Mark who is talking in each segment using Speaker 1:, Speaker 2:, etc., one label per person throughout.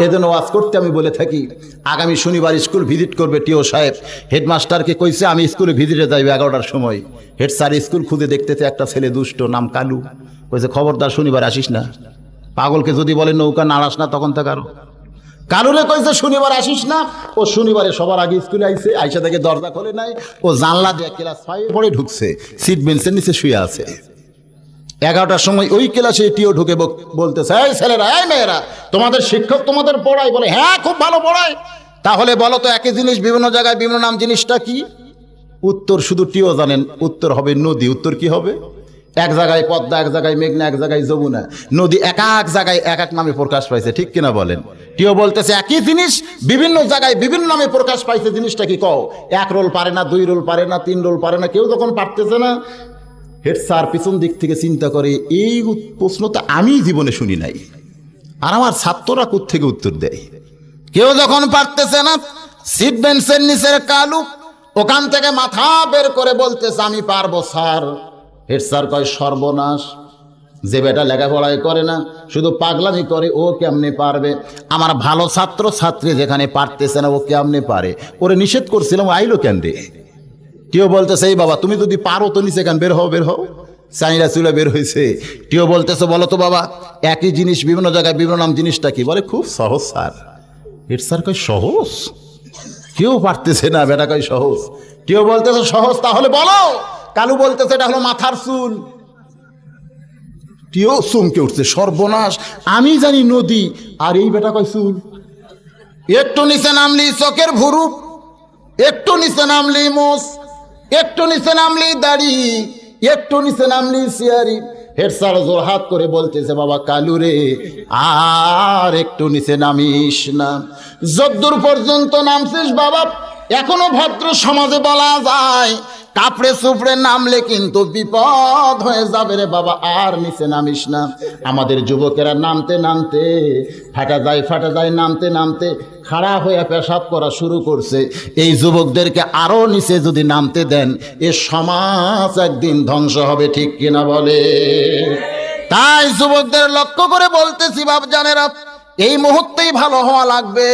Speaker 1: এজন্য ওয়াজ করতে আমি বলে থাকি, আগামী শনিবার স্কুল ভিজিট করবে টিও সাহেব। হেডমাস্টারকে কইছে আমি স্কুলে ভিজিটে যাইবে 11টার সময়। হেড স্যার স্কুল খুঁজে দেখতেছে একটা ছেলে দুষ্ট, নাম কালু। কইছে খবরদার শনিবার আসিস না। পাগলকে যদি বলে নৌকা নাড়াস না, তখন তো কালুরে কইছে শনিবার আসিস না। ও শনিবারে সবার আগে স্কুলে আইছে, আইসা থেকে দরজা খোলে নাই, ও জানলা দিয়ে ক্লাস 5 পড়ে ঢুকছে, সিট বেঞ্চের নিচে শুয়ে আছে। 11টার সময় ওই ক্লাসে টিও ঢুকে বলতেছে, এই ছেলেরা, এই মেয়েরা, তোমাদের শিক্ষক তোমাদের পড়ায়? বলে হ্যাঁ, খুব ভালো পড়ায়। তাহলে বলো তো একই জিনিস বিভিন্ন জায়গায় বিভিন্ন নাম, জিনিসটা কি? উত্তর শুধু টিও জানেন, উত্তর হবে নদী। উত্তর কি হবে? এক জায়গায় পদ্মা, এক জায়গায় মেঘনা, এক জায়গায় যমুনা। নদী এক এক জায়গায় এক এক নামে প্রকাশ পাইছে, ঠিক কিনা বলেন? টিও বলতেছে একই জিনিস বিভিন্ন জায়গায় বিভিন্ন নামে প্রকাশ পাইছে, জিনিসটা কি কও? 1 রোল পারে না, 2 রোল পারে না, 3 রোল পারে না, কেউ যখন পারতেছে না, হেড স্যার পিছন দিক থেকে চিন্তা করে, এই প্রশ্ন তো আমি জীবনে শুনি নাই, আর আমার ছাত্ররা কোত্থেকে উত্তর দেয়? কেউ যখন পারতেছে না, সিট বেঞ্চের নিচের কালু ওখান থেকে মাথা বের করে বলতেছে আমি পারবো স্যার। হেড স্যার কয় সর্বনাশ, যে বেটা লেখাপড়াই করে না, শুধু পাগলামি করে, ও কেমনে পারবে? আমার ভালো ছাত্র ছাত্রী যেখানে পারতেছে না, ও কেমনে পারে? ওরে নিষেধ করছিলাম, আইলো কেন রে? টিও বলতেছে এই বাবা, তুমি যদি পারো তো নিচে কেন, বের হও, বের হও। চাইরা চুলে বের হয়েছে। টিও বলতেছে বলো তো বাবা, একই জিনিস বিভিন্ন জায়গায় বিভিন্ন নাম, জিনিসটা কি? বলে খুব সহজ স্যার। হেড স্যার কয় সহজ? কেউ পারতেছে না, বেটা কয় সহজ। টিও বলতেছে সহজ, তাহলে বলো। কালু বলতেছে এটা হলো মাথার চুল। টিও চমকে উঠছে, সর্বনাশ, আমি জানি নদী, আর এই বেটা কয় চুল। একটু নিচে নামলি চোখের ভুরু, একটু নিচে নামলি মোষ, একটু নিচে নামলি দাড়ি, একটু নিচে নামলি সিয়ারি। হেড স্যার জোর হাত করে বলতেছে বাবা কালু রে, আর একটু নিচে নামিস না। যদ্দূর পর্যন্ত নামছিস বাবা, এখনো ভদ্র সমাজে বলা যায় কাপড়ে চুপড়ে নামলে কিন্তু বিপদ হয়ে যাবে রে বাবা, আর নিচে নামিস না। আমাদের যুবকেরা নামতে নামতে ফাটা যায়, নামতে নামতে খাড়া হয়ে পেশাব করা শুরু করছে। এই যুবকদেরকে আরো নিচে যদি নামতে দেন, এ সমাজ একদিন ধ্বংস হবে, ঠিক কিনা বলে? তাই যুবকদের লক্ষ্য করে বলতেছি বাপজানেরা, এই মুহূর্তেই ভালো হওয়া লাগবে।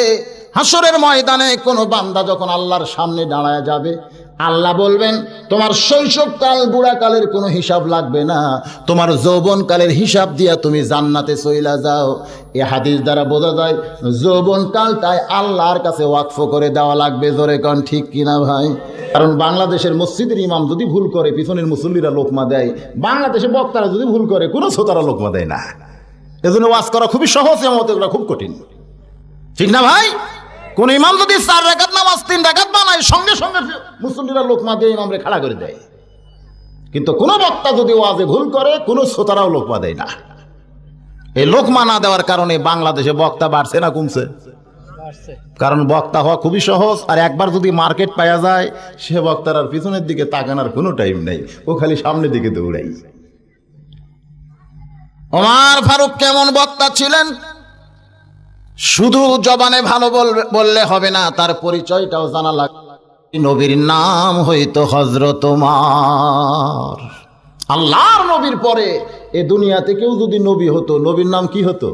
Speaker 1: হাসরের ময়দানে কোনো বান্দা যখন আল্লাহর সামনে দাঁড়ায় যাবে, আল্লাহ বলবেন তোমার শৈশবকাল বুড়াকালের কোনো হিসাব লাগবে না, তোমার যৌবনকালের হিসাব দিয়া তুমি জান্নাতে চইলা যাও। এ হাদিস দ্বারা বোঝা যায় যৌবনকালটাই আল্লাহর কাছে ওয়াকফ করে দেওয়া লাগবে। জোরে কন ঠিক কিনা ভাই? কারণ বাংলাদেশের মসজিদের ইমাম যদি ভুল করে, পিছনের মুসল্লিরা লোকমা দেয়। বাংলাদেশে বক্তারা যদি ভুল করে, কোনো শ্রোতারা লোকমা দেয় না। এজন্য ওয়াজ করা খুবই সহজ, এমত এগুলো খুব কঠিন, ঠিক না ভাই? কোন ইমাম যদি 4 রাকাত নামাজ 3 রাকাত বানায়, সঙ্গে সঙ্গে মুসল্লিরা লোকমা দিয়ে ইমামরে খাড়া করে দেয়। কিন্তু কোন বক্তা যদি ওয়াজে ভুল করে, কোন শ্রোতারাও লোকমা দেয় না। এই লোকমা না দেওয়ার কারণে বাংলাদেশে বক্তা বাড়ছে না কমছে? কারণ বক্তা হওয়া খুবই সহজ, আর একবার যদি মার্কেট পাওয়া যায়, সে বক্তার আর পিছনের দিকে তাকানোর কোনো টাইম নেই, ও খালি সামনের দিকে দৌড়াই। ওমর ফারুক কেমন বক্তা ছিলেন? শুধু জবানে ভালো বললে হবে না, তার পরিচয়টাও জানা লাগবে। নবীর নাম হইতো হযরত ওমর। আল্লাহর নবীর পরে এ দুনিয়াতে কেউ যদি নবী হতো, নবীর নাম কি হতো?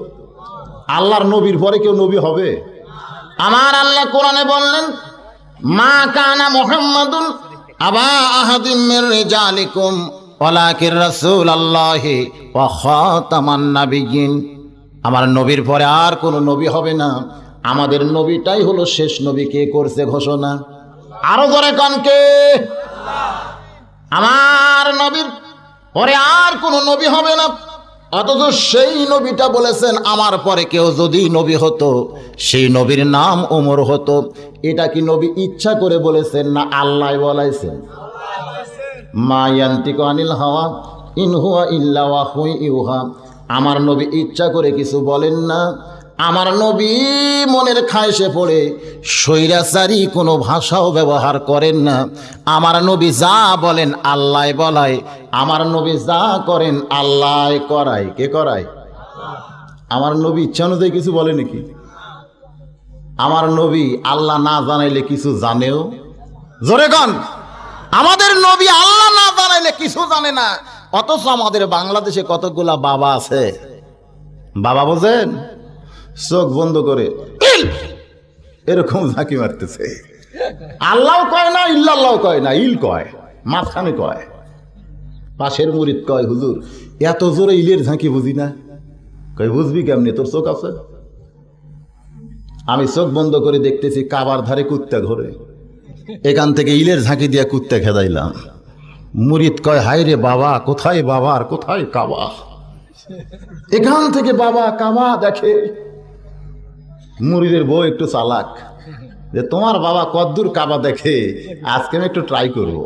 Speaker 1: আল্লাহর নবীর পরে কেউ নবী হবে? আমার আল্লাহ কোরআনে বললেন, মা কানা মুহাম্মাদুন আবা আহাদিম মির রিজালিকুম ওয়ালাকির রাসূলুল্লাহি ওয়া খাতামান নাবিয়্যিন। আমার নবীর পরে আর কোনো নবী হবে না, আমাদের নবীটাই হলো শেষ নবী। কে করছে ঘোষণা? আরো জোরে কোন কে? আমার নবীর পরে আর কোনো নবী হবে না, অথচ সেই নবীটা বলেছেন আমার পরে কেউ যদি নবী হতো, সেই নবীর নাম ওমর হতো। এটা কি নবী ইচ্ছা করে বলেছেন না আল্লাহ বলাইছেন? মা ইয়ান্তিকু আনিল হাওয়া ইন হুয়া ইল্লা ওয়াহয়ুন ইউহা। আমার নবী ইচ্ছা করে কিছু বলেন না, আমার নবী মনের খায়েশে পড়ে স্বৈরাচারী কোনো ভাষাও ব্যবহার করেন না। আমার নবী যা বলেন আল্লাহ বলায়, আমার নবী যা করেন আল্লাহ করায়। কে করায়? আমার নবী ইচ্ছা অনুযায়ী কিছু বলে নাকি? আমার নবী আল্লাহ না জানাইলে কিছু জানেও। জোরে গান, আমাদের নবী আল্লাহ না জানাইলে কিছু জানে না। অথচ আমাদের বাংলাদেশে কতগুলা বাবা আছে, বাবা বোঝেন? চোখ বন্ধ করে ইল এরকম ঝাঁকি মারতেছে। আল্লাহ কয় না, ইল্লাল্লাহ কয় না, ইল কয়, মাঝখানে কয়। পাশের মুরিদ কয়, হুজুর এত জোরে ইলের ঝাঁকি বুঝি না। কয় বুঝবি কেমনি, তোর চোখ আছে? আমি চোখ বন্ধ করে দেখতেছি কাবার ধারে কুত্তা ঘোরে, এখান থেকে ইলের ঝাঁকি দিয়ে কুত্তা খেদাইলাম। মুরিদ কয়, হায় রে বাবা, কোথায় বাবা আর কোথায় কাবা? এখান থেকে বাবা কাবা দেখে। মুরিদের বউ একটু চালাক, যে তোমার বাবা কদ্দূর কাবা দেখে, আজকে আমি একটু ট্রাই করবো।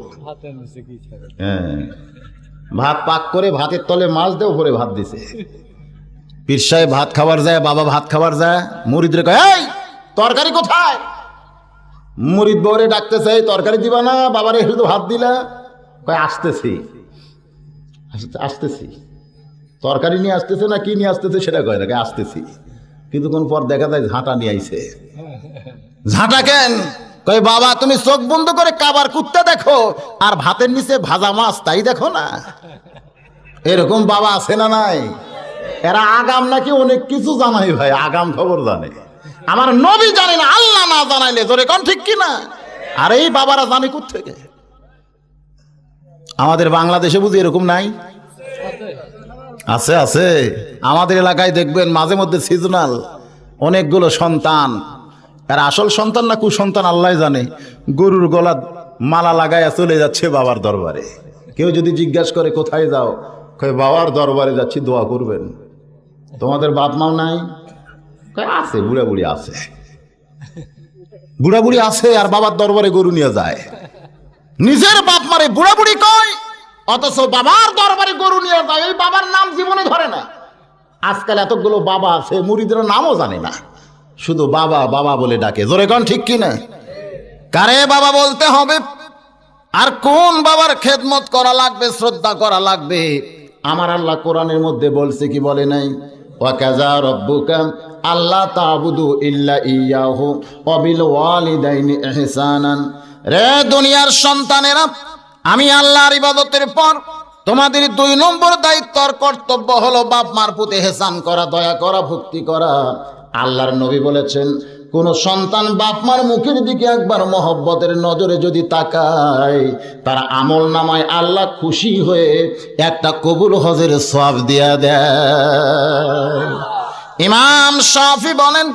Speaker 1: হ্যাঁ, ভাত পাক করে ভাতের তলে মাছ দেও, ভরে ভাত দিছে। পীর সাহেব ভাত খাবার যায়, বাবা ভাত খাবার যায়, মুরিদরে কয়, এই তরকারি কোথায়? মুরিদ বউরে ডাকতেছে, তরকারি দিবা না? বাবারে শুধু ভাত দিলা? কয় আসতেছি আসতেছি। তরকারি নিয়ে আসতেছে না কি নিয়ে আসতেছে সেটা কয় না, আসতেছি। কিছুক্ষণ পর দেখা যায় ঝাঁটা নিয়ে আইছে। ঝাঁটা কেন? কয় বাবা তুমি চোখ বন্ধ করে কাবার কুত্তা দেখো আর ভাতের নিচে ভাজা মাছ তাই দেখো না। এরকম বাবা আছে না নাই? এরা আগাম নাকি অনেক কিছু জানাই ভাই, আগাম খবর জানে। আমার নবী জানে না, আল্লাহ না জানাইলে জোরে কোন ঠিক কিনা? আর এই বাবারা জানে কোত্থেকে? আমাদের বাংলাদেশে বুঝি এরকম নাই? আছে আছে। আমাদের এলাকায় দেখবেন মাঝে মধ্যে সিজনাল অনেকগুলো সন্তান, আর আসল সন্তান না কুসন্তান আল্লাহ জানে, গরুর গলা মালা লাগাইয়া চলে যাচ্ছে বাবার দরবারে। কেউ যদি জিজ্ঞাসা করে কোথায় যাও, কয় বাবার দরবারে যাচ্ছি, দোয়া করবেন। তোমাদের বাপ মাও নাই? কয় আছে, বুড়া বুড়ি আছে। বুড়া বুড়ি আছে আর বাবার দরবারে গরু নিয়ে যায়। নিজের বাপ মারে বুড়া বুড়ি কয়, অথচ বাবার দরবারে গরু নিয়ে যায়। এই বাবার নাম জীবনে ধরে না। আজকাল এতগুলো বাবা আছে, মুরিদের নামও জানে না, শুধু বাবা বাবা বলে ডাকে। জোরে কোন ঠিক কিনা? কারে বাবা বলতে হবে আর কোন বাবার খেদমত করা লাগবে, শ্রদ্ধা করা লাগবে? আমার আল্লাহ কোরআনের মধ্যে বলছে কি বলে নাই? ওয়াকাযা রাব্বুকা আল্লা তা'বুদু ইল্লা ইয়াহু ওয়া বিল ওয়ালিদাইনি ইহসানান। রে দুনিয়ার সন্তানেরা, আমি আল্লাহর ইবাদতের পর তোমাদের 2 নম্বর দায়িত্ব আর কর্তব্য হলো বাপ মার প্রতি ইহসান করা, দয়া করা, ভক্তি করা। আল্লাহর নবী বলেছেন, কোন সন্তান বাপ মার মুখের দিকে একবার মহব্বতের নজরে যদি তাকায়, তার আমল নামায় আল্লাহ খুশি হয়ে একটা কবুল হজের সওয়াব দিয়া দেয়। ইমাম শাফি বলেন,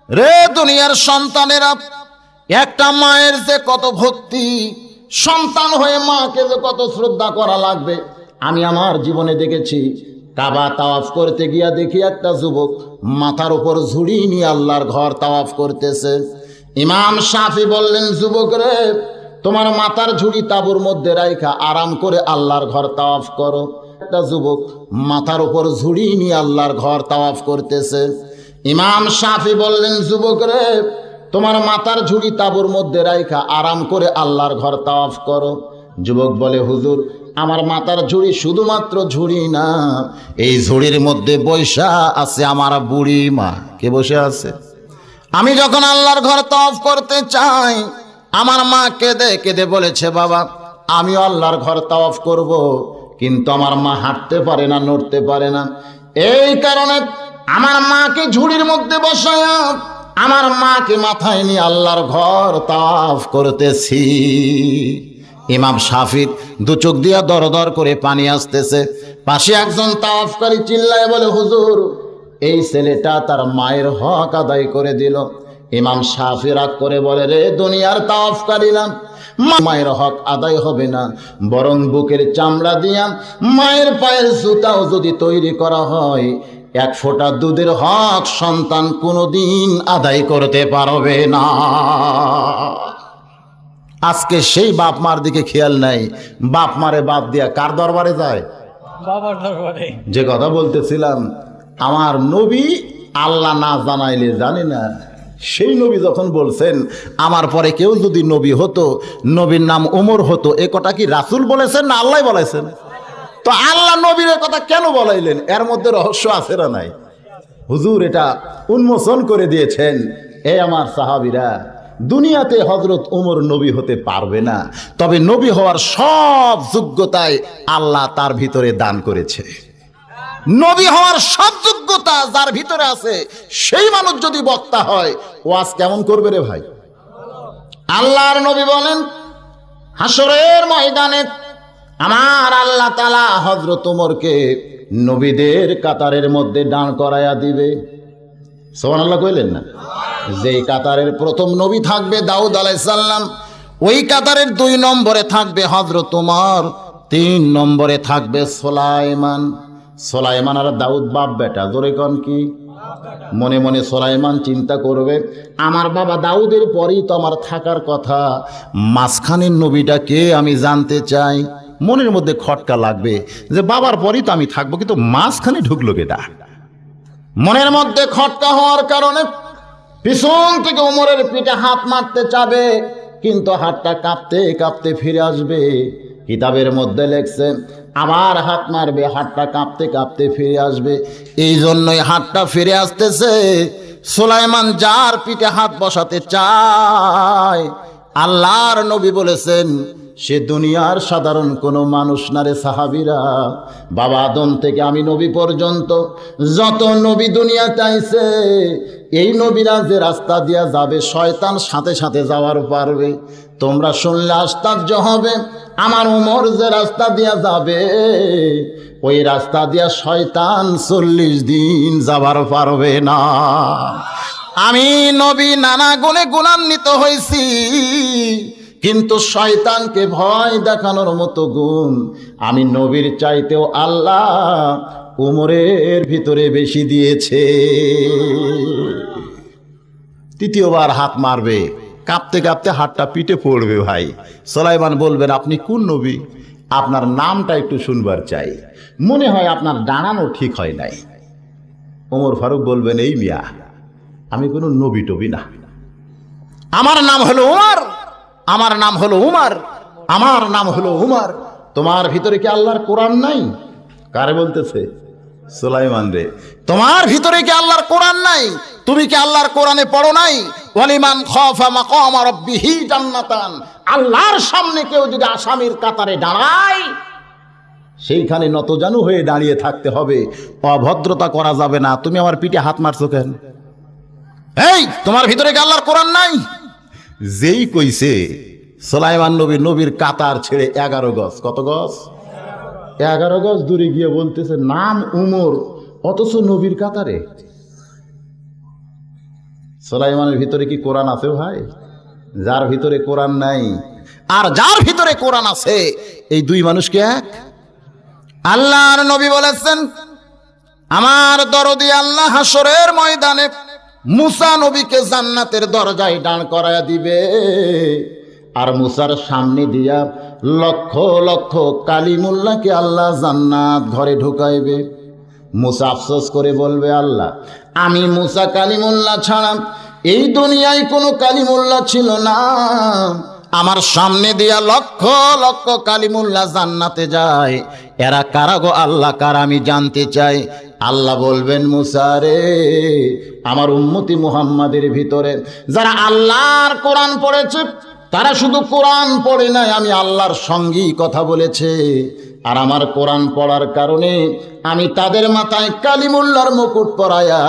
Speaker 1: রে দুনিয়ার সন্তানেরা, একটা মায়ের যে কত ভক্তি, সন্তান হয়ে মাকে যে কত শ্রদ্ধা করা লাগবে। আমি আমার জীবনে দেখেছি, কাবা তাওয়াফ করতে গিয়া দেখি একটা যুবক মাথার উপর ঝুড়ি নিয়ে আল্লাহর ঘর তাওয়াফ করতেছে। ইমাম শাফি বললেন, যুবক রে, তোমার মাথার ঝুড়ি তাঁবুর মধ্যে রাইখা আরাম করে আল্লাহর ঘর তাওয়াফ করো। একটা যুবক মাথার উপর ঝুড়ি নিয়ে আল্লাহর ঘর তাওয়াফ করতেছে। ইমাম শাফি বললেন, যুবক রে, তোমার মাথার ঝুড়ি তাঁবুর মধ্যে রাইখা আরাম করে আল্লাহর ঘর তাওয়াফ করো। যুবক বলে, হুজুর আমার মাথার ঝুড়ি শুধুমাত্র ঝুড়ি না, এই ঝুড়ির মধ্যে বৈশা আছে আমার বুড়ি মা। কে বসে আছে? আমি যখন আল্লাহর ঘর তাওয়াফ করতে চাই, আমার মা কেঁদে কেঁদে বলেছে, বাবা আমিও আল্লাহর ঘর তাওয়াফ করব, কিন্তু আমার মা হাঁটতে পারে না, নড়তে পারে না। এই কারণে আমার মাকে ঝুড়ির মধ্যে বসায়া আমার মাকে মাথায় নিয়ে আল্লাহর ঘর তাওয়াফ করতেছি। ইমাম শাফির 2 চোখ দিয়া দর দর করে পানি আসতেছে। পাশে একজন তাওয়াফকারী চিল্লায় বলে, হুজুর এই ছেলেটা তার মায়ের হক আদায় করে দিল। ইমাম শাফি রাগ করে বলে, রে দুনিয়ার তাওয়াফকারী না, মায়ের হক আদায় হবে না, বরং বুকের চামড়া দিয়া মায়ের পায়ের জুতাও যদি তৈরি করা হয়, 1 ফোঁটা দুধের হক সন্তান কোনোদিন আদায় করতে পারবে না। আজকে সেই বাপ মার দিকে খেয়াল নাই, বাপ মারে বাদ দিয়া কার দরবারে যায়? বাবার দরবারে। যে কথা বলতেছিলাম, আমার নবী আল্লাহ না জানাইলে জানি না, সেই নবী যখন বলছেন আমার পরে কেউ যদি নবী হতো, নবীর নাম ওমর হতো, এ কথা কি রাসূল বলেছেন না আল্লাহ বলেছেন? তো আল্লাহ নবীর কথা কেন বলাইলেন? এর মধ্যে রহস্য আছে না নাই? হুজুর এটা উন্মোচন করে দিয়েছেন। এ আমার সাহাবীরা, দুনিয়াতে হযরত ওমর নবী হতে পারবে না, তবে নবী হওয়ার সব যোগ্যতায় আল্লাহ তার ভিতরে দান করেছে। নবী হওয়ার সব যোগ্যতা যার ভিতরে আছে সেই মানুষ যদি বক্তা হয়, ওয়াজ কেমন করবে রে ভাই? আল্লাহর নবী বলেন, হাসরের ময়দানে আমার আল্লাহ তাআলা হযরত ওমরকে নবীদের কাতারের মধ্যে দাঁড় করায়া দিবে। সুবহানাল্লাহ কইলেন না? যেই কাতারের প্রথম নবী থাকবে দাউদ আলাইহিস সালাম, ওই কাতারের 2 নম্বরে থাকবে হযরত ওমর, 3 নম্বরে থাকবে সুলাইমান। সুলাইমান আর দাউদ বাপ বেটা, জোরে কোন কি? মনে মনে সুলাইমান চিন্তা করবে, আমার বাবা দাউদের পরেই তো আমার থাকার কথা, মাঝখানের নবীটা কে আমি জানতে চাই। মনের মধ্যে খটকা লাগবে যে বাবার পরেই তো আমি থাকবো, কিন্তু মাঝখানে ঢুকলো কেটা। মনের মধ্যে খটকা হওয়ার কারণে পিছন থেকে ওমরের পিঠে হাত মারতে চাবে, কিন্তু হাতটা কাঁপতে কাঁপতে ফিরে আসবে। কিতাবের মধ্যে লেখছে আবার হাত মারবে, হাতটা কাঁপতে কাঁপতে ফিরে আসবে। এই জন্যই হাতটা ফিরে আসতেছে। সুলাইমান যার পিঠে হাত বসাতে চায়, আল্লাহর নবী বলেছেন সে দুনিয়ার সাধারণ কোনো মানুষ না রে সাহাবীরা। বাবা আদম থেকে আমি নবী পর্যন্ত যত নবী দুনিয়াতে আইছে, এই নবীরা যে রাস্তা দিয়া যাবে শয়তান সাথে সাথে যাওয়ার পারবে। তোমরা শুনলে আশ্চর্য হবে, আমার ওমর যে রাস্তা দিয়া যাবে ওই রাস্তা দিয়া শয়তান 40 দিন যাবার পারবে না। আমি নবী নানা গুণে গুণান্বিত হয়েছি, কিন্তু শয়তানকে ভয় দেখানোর মতো গুণ আমি নবীর চাইতেও আল্লাহ উমরের ভিতরে বেশি দিয়েছে। তৃতীয়বার হাত মারবে, কাঁপতে কাঁপতে হাতটা পিঠে পড়বে। ভাই সুলাইমান বলবেন, আপনি কোন নবী? আপনার নামটা একটু শুনবার চাই, মনে হয় আপনার দাঁড়ানো ঠিক হয় নাই। ওমর ফারুক বলবেন, এই মিয়া আমি কোনো নবী টবি না, আমার নাম হলো উমর, আমার নাম হলো উমর, আমার নাম হলো উমর। তোমার ভিতরে কি আল্লাহর কোরআন নাই? কারে বলতেছে? সুলাইমান রে। তোমার ভিতরে কি আল্লাহর কোরআন নাই? তুমি কি আল্লাহর কোরআনে পড়ো নাই? ওয়ালিমান খাফা মাকাম রাব্বিহি জান্নাতান। আল্লাহর সামনে কেউ যদি আসামির কাতারে দাঁড়ায়, সেইখানে নতজানু হয়ে দাঁড়িয়ে থাকতে হবে, অভদ্রতা করা যাবে না। তুমি আমার পিঠে হাত মারছো কেন? এই তোমার ভিতরে কি আল্লাহর কোরআন নাই? যেই কইছে সুলাইমান নবী নবীর কাতার ছেড়ে 11 গজ, কত গজ? 11 গজ দূরে গিয়ে বলতেছে নাম উমর, অথচ নবীর কাতারে। সুলাইমানের ভিতরে কি কোরআন আছে ভাই? যার ভিতরে কোরআন নাই আর যার ভিতরে কোরআন আছে, এই 2 মানুষকে এক। আল্লাহর নবী বলেছেন, আমার দরদি আল্লাহ হাসরের ময়দানে মুসা নবীকে জান্নাতের দরজায় দাঁড় করায়া দিবে, আর মুসার সামনে দিয়া লক্ষ লক্ষ কালিমুল্লাহকে আল্লাহ জান্নাত ঘরে ঢুকাইবে। মুসা আফসোস করে বলবে, আল্লাহ আমি মুসা কালিমুল্লাহ ছাড়া এই দুনিয়ায় কোনো কালিমুল্লাহ ছিল না, আমার সামনে দিয়া লক্ষ লক্ষ কালিমুল্লাহ জান্নাতে যায়, এরা কারা গো আল্লাহ, কারা আমি জানতে চাই। আল্লাহ বলবেন, মুসা রে, আমার উম্মতি মুহাম্মাদের ভিতরে যারা আল্লাহর কোরআন পড়েছে, তারা শুধু কোরআন পড়ে নাই, আমি আল্লাহর সঙ্গেই কথা বলেছে। আর আমার কোরআন পড়ার কারণে আমি তাদের মাথায় কালিমুল্লাহর মুকুট পরায়া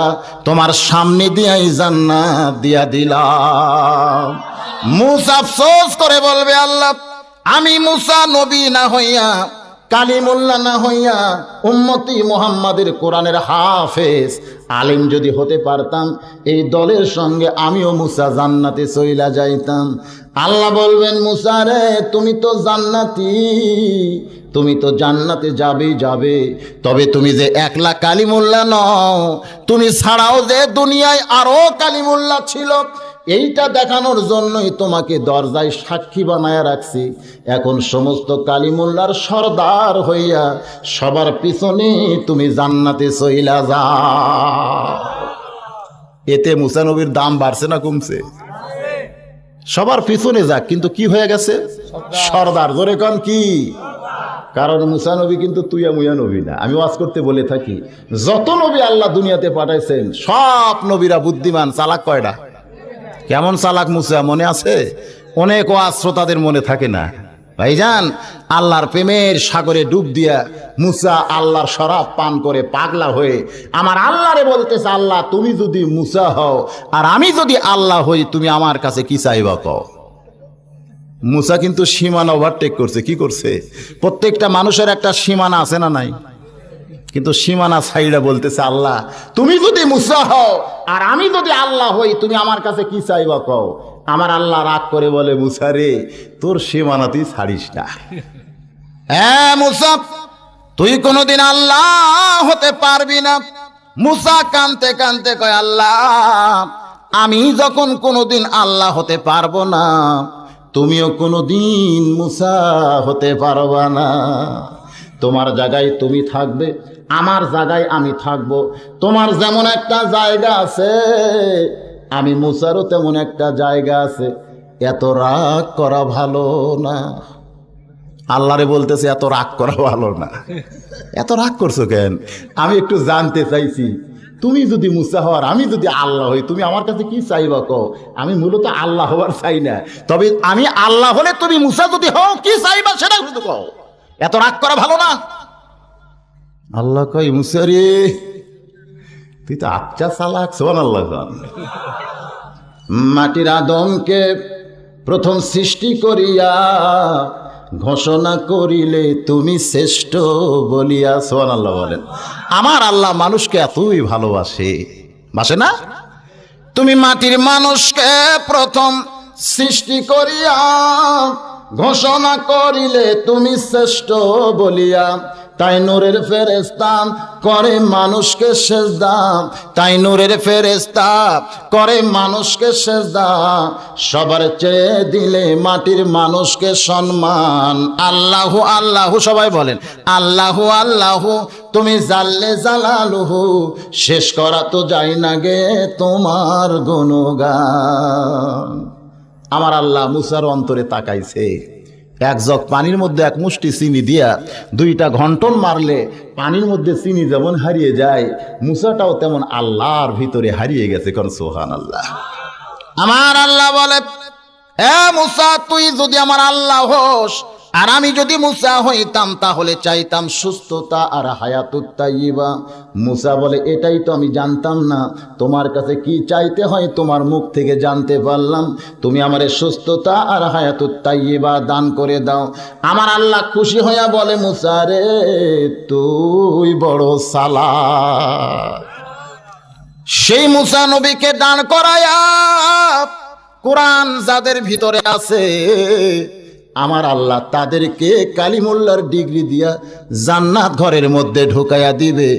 Speaker 1: তোমার সামনে দিয়াই জান্নাত দিয়া দিলাম। মুসা আফসোস করে বলবে, আল্লাহ আমি মুসা নবী না হইয়া, কালিমুল্লাহ না হইয়া, উম্মতি মুহাম্মাদের কোরআনের হাফেজ আলিম যদি হতে পারতাম, এই দলের সঙ্গে আমিও মুসা জান্নাতে চইলা যাইতাম। আল্লাহ বলবেন, মুসা রে, তুমি তো জান্নাতি, তুমি তো জান্নাতে যাবেই যাবে, তবে তুমি যে একলা কালিমুল্লাহ নও, তুমি ছাড়াও যে দুনিয়ায় আরো কালিমুল্লাহ ছিল, এইটা দেখানোর জন্যই তোমাকে দরজায় সাক্ষী বানায়া রাখছি। এখন সমস্ত কালিমুল্লাহর সরদার হইয়া সবার পিছনে তুমি জান্নাতে চইলা যাও। এতে মুসা নবীর দাম বাড়ছে না কমছে? সবার পিছনে যাক, কিন্তু কি হয়ে গেছে? সরদার। জোরে কন কি? কারণ মুসা নবী কিন্তু তুইয়া মুয়া নবী না। আমি ওয়াজ করতে বলে থাকি, যত নবী আল্লাহ দুনিয়াতে পাঠাইছেন সব নবীরা বুদ্ধিমান, চালাক। কয়টা? কেমন চালাক মুসা মনে আছে? অনেক ওয়াজ শ্রোতাদের মনে থাকে না। ভাইজান, আল্লাহর প্রেমের সাগরে ডুব দিয়া মুসা আল্লাহর শরাব পান করে পাগলা হয়ে আমার আল্লাহরে বলতেছে, আল্লাহ তুমি যদি মুসা হও আর আমি যদি আল্লাহ হই, তুমি আমার কাছে কি চাইবা কও। মুসা কিন্তু সীমানা ওভারটেক করছে। কি করছে? প্রত্যেকটা মানুষের একটা সীমানা আছে না নাই? কিন্তু সীমানা ছাইড়া বলতেছে, আল্লাহ তুমি যদি মুসা হও আর আমি যদি আল্লাহ হই, তুমি আমার কাছে কি চাইবা কও। আমার আল্লাহ রাগ করে বলে, মুসা রে, তোর সীমানা তুই ছাড়িস না। হ্যাঁ মুসা, তুই কোনোদিন আল্লাহ হতে পারবি না। মুসা কানতে কানতে কয়, আল্লাহ আমি যখন কোনোদিন আল্লাহ হতে পারবো না, তুমিও কোনোদিন মুসা হতে পারবা না। তোমার জায়গায় তুমি থাকবে, আমার জায়গায় আমি থাকবো। তোমার যেমন একটা জায়গা আছে, আমি মুসারও তেমন একটা জায়গা আছে। এত রাগ করা ভালো না। আল্লাহরে বলতেছে, এত রাগ করা ভালো না। এত রাগ করছো কেন? আমি একটু জানতে চাইছি, তুমি যদি মুসা হওয়ার আমি যদি আল্লাহ হই, তুমি আমার কাছে কি চাইবা কও। আমি মূলত আল্লাহ হওয়ার চাই না, তবে আমি আল্লাহ হলে তুমি মুসা যদি হও, কি চাইবা সেটা শুধু কও। এত রাগ করা ভালো না। আল্লাহ কই, মুসা রে, তুই তো আচ্ছা চালাক। সুবহানাল্লাহ। মাটির আদমকে প্রথম সৃষ্টি করিয়া ঘোষণা করিলে তুমি শ্রেষ্ঠ বলিয়া। সুবহানাল্লাহ বলেন। আমার আল্লাহ মানুষকে এতই ভালোবাসে, বাসে না? তুমি মাটির মানুষকে প্রথম সৃষ্টি করিয়া ঘোষণা করিলে তুমি শ্রেষ্ঠ বলিয়া। তাই নূরের ফেরেশতা করে মানুষকে সেজদা, তাই নূরের ফেরেশতা করে মানুষকে সেজদা। সবার চেয়ে দিলে মাটির মানুষকে সম্মান। আল্লাহু আল্লাহু, সবাই বলেন আল্লাহু আল্লাহু। তুমি জাল্লে জালালুহু, শেষ করা তো যায় না গে তোমার গুণগান। আমার আল্লাহ মুসার অন্তরে তাকাইছে। এক জগ পানির মধ্যে এক মুষ্টি চিনি দিয়া দুইটা ঘন্টন মারলে পানির মধ্যে চিনি যেমন হারিয়ে যায়, মুসাটাও তেমন আল্লাহর ভিতরে হারিয়ে গেছে। কোন সুবহানাল্লাহ। আমার আল্লাহ বলে, এ মুসা, তুই যদি আমার আল্লাহ হোস আর আমি যদি মুসা হইতাম, তাহলে চাইতাম সুস্থতা আর হায়াতুত তাইয়্যিবা। মুসা বলে, এটাই তো আমি জানতাম না, তোমার কাছে কি চাইতে হয় তোমার মুখ থেকে জানতে পারলাম। তুমি আমারে সুস্থতা আর হায়াতুত তাইয়্যিবা দান করে দাও। আমার আল্লাহ খুশি হইয়া বলে, মুসা রে, তুই বড় চালাক। সেই মুসা নবীকে দান করায়া কোরআন যাদের ভিতরে আছে, আমার আল্লাহ তাদেরকে কালিমুল্লার ডিগ্রি দিয়া জান্নাত ঘরের মধ্যে ঢুকাইয়া দিবে।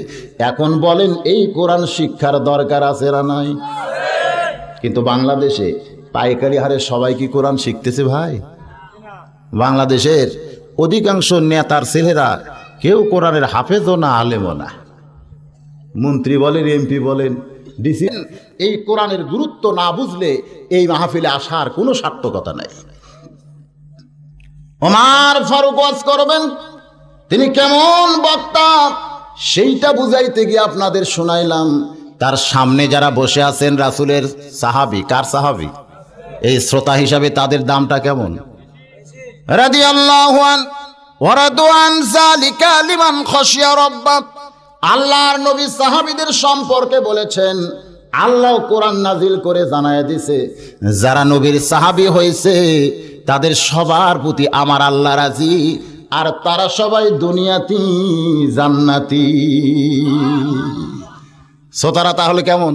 Speaker 1: এখন বলেন, এই কোরআন শিক্ষার দরকার আছে না নাই? কিন্তু বাংলাদেশে পাইকারি হারে সবাই কি কোরআন শিখতেছে ভাই? বাংলাদেশের অধিকাংশ নেতার ছেলেরা কেউ কোরআনের হাফেজও না, আলেমও না। মন্ত্রী বলেন, এমপি বলেন, ডিসি, এই কোরআনের গুরুত্ব না বুঝলে এই মাহফিলে আসার কোনো সার্থকতা নাই। ওমর ফারুক ওয়াজ করবেন, তিনি কেমন বক্তা সেইটা বুঝাইতে গিয়ে আপনাদের শোনাইলাম। তার সামনে যারা বসে আছেন রাসূলের সাহাবী, কার সাহাবী? এই শ্রোতা হিসাবে তাদের দামটা কেমন? রাদিয়াল্লাহু আন ওয়া রাদু আন যালিকা লিমান খাশিয়া রাব্বাহ। আল্লাহর নবী সাহাবীদের সম্পর্কে বলেছেন, আল্লাহ কোরআন নাজিল করে জানায়া দিছে, যারা নবীর সাহাবী হয়েছে তাদের সবার প্রতি আমার আল্লাহ রাজি, আর তারা সবাই দুনিয়াতি জান্নাতি। শ্রোতারা তাহলে কেমন?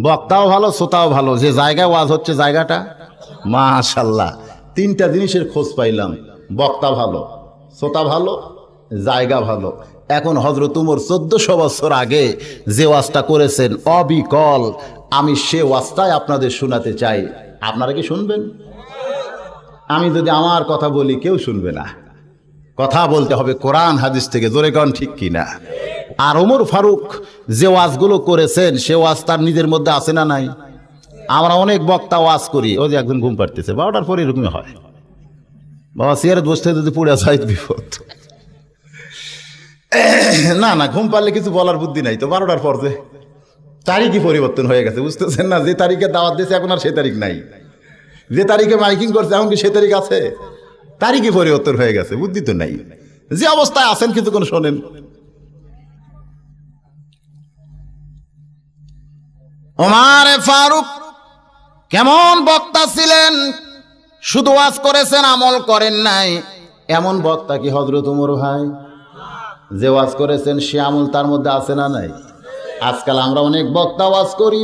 Speaker 1: বক্তাও ভালো, শ্রোতাও ভালো। যে জায়গায় ওয়াজ হচ্ছে জায়গাটা মাশাআল্লাহ। তিনটা জিনিসের খোঁজ পাইলাম, বক্তা ভালো, শ্রোতা ভালো, জায়গা ভালো। এখন হযরত উমর 1400 বছর আগে যে ওয়াজটা করেছেন অবিকল, আমি সে ওয়াজটাই আপনাদের শোনাতে চাই। আপনারা কি শুনবেন? আমি যদি আমার কথা বলি কেউ শুনবে না। কথা বলতে হবে কোরআন হাদিস থেকে। জোরে কোন ঠিক কিনা? আর ওমর ফারুক যে ওয়াজগুলো করেছেন সে ওয়াজ তার নিজের মধ্যে আছে না নাই? আমরা অনেক বক্তা ওয়াজ করি, ওই যে একজন ঘুম পাড়তেছে 12টার পরে, এরকমই হয়। বাবা চেয়ারে বসতে যদি পুড়ে যায় বিপদ। না না, ঘুম পারলে কিছু বলার বুদ্ধি নাই তো। 12টার পর যে তারিখই পরিবর্তন হয়ে গেছে, বুঝতেছেন না? যে তারিখে দাওয়াত দিয়েছে এখন আর সে তারিখ নাই। যে তারিখে মাইকিং করছে এখন কি সে তারিখ আছে? তারই কি পরিবর্তন হয়ে গেছে? বুদ্ধি তো নাই। যে অবস্থায় আছেন কিছুক্ষণ শোনেন। ওমর ফারুক কেমন বক্তা ছিলেন! শুধু ওয়াজ করেছেন, আমল করেন নাই। এমন বক্তা কি হযরত ওমর ভাই? যে ওয়াজ করেছেন সে আমল তার মধ্যে আছে না নাই? আজকাল আমরা অনেক বক্তা ওয়াজ করি,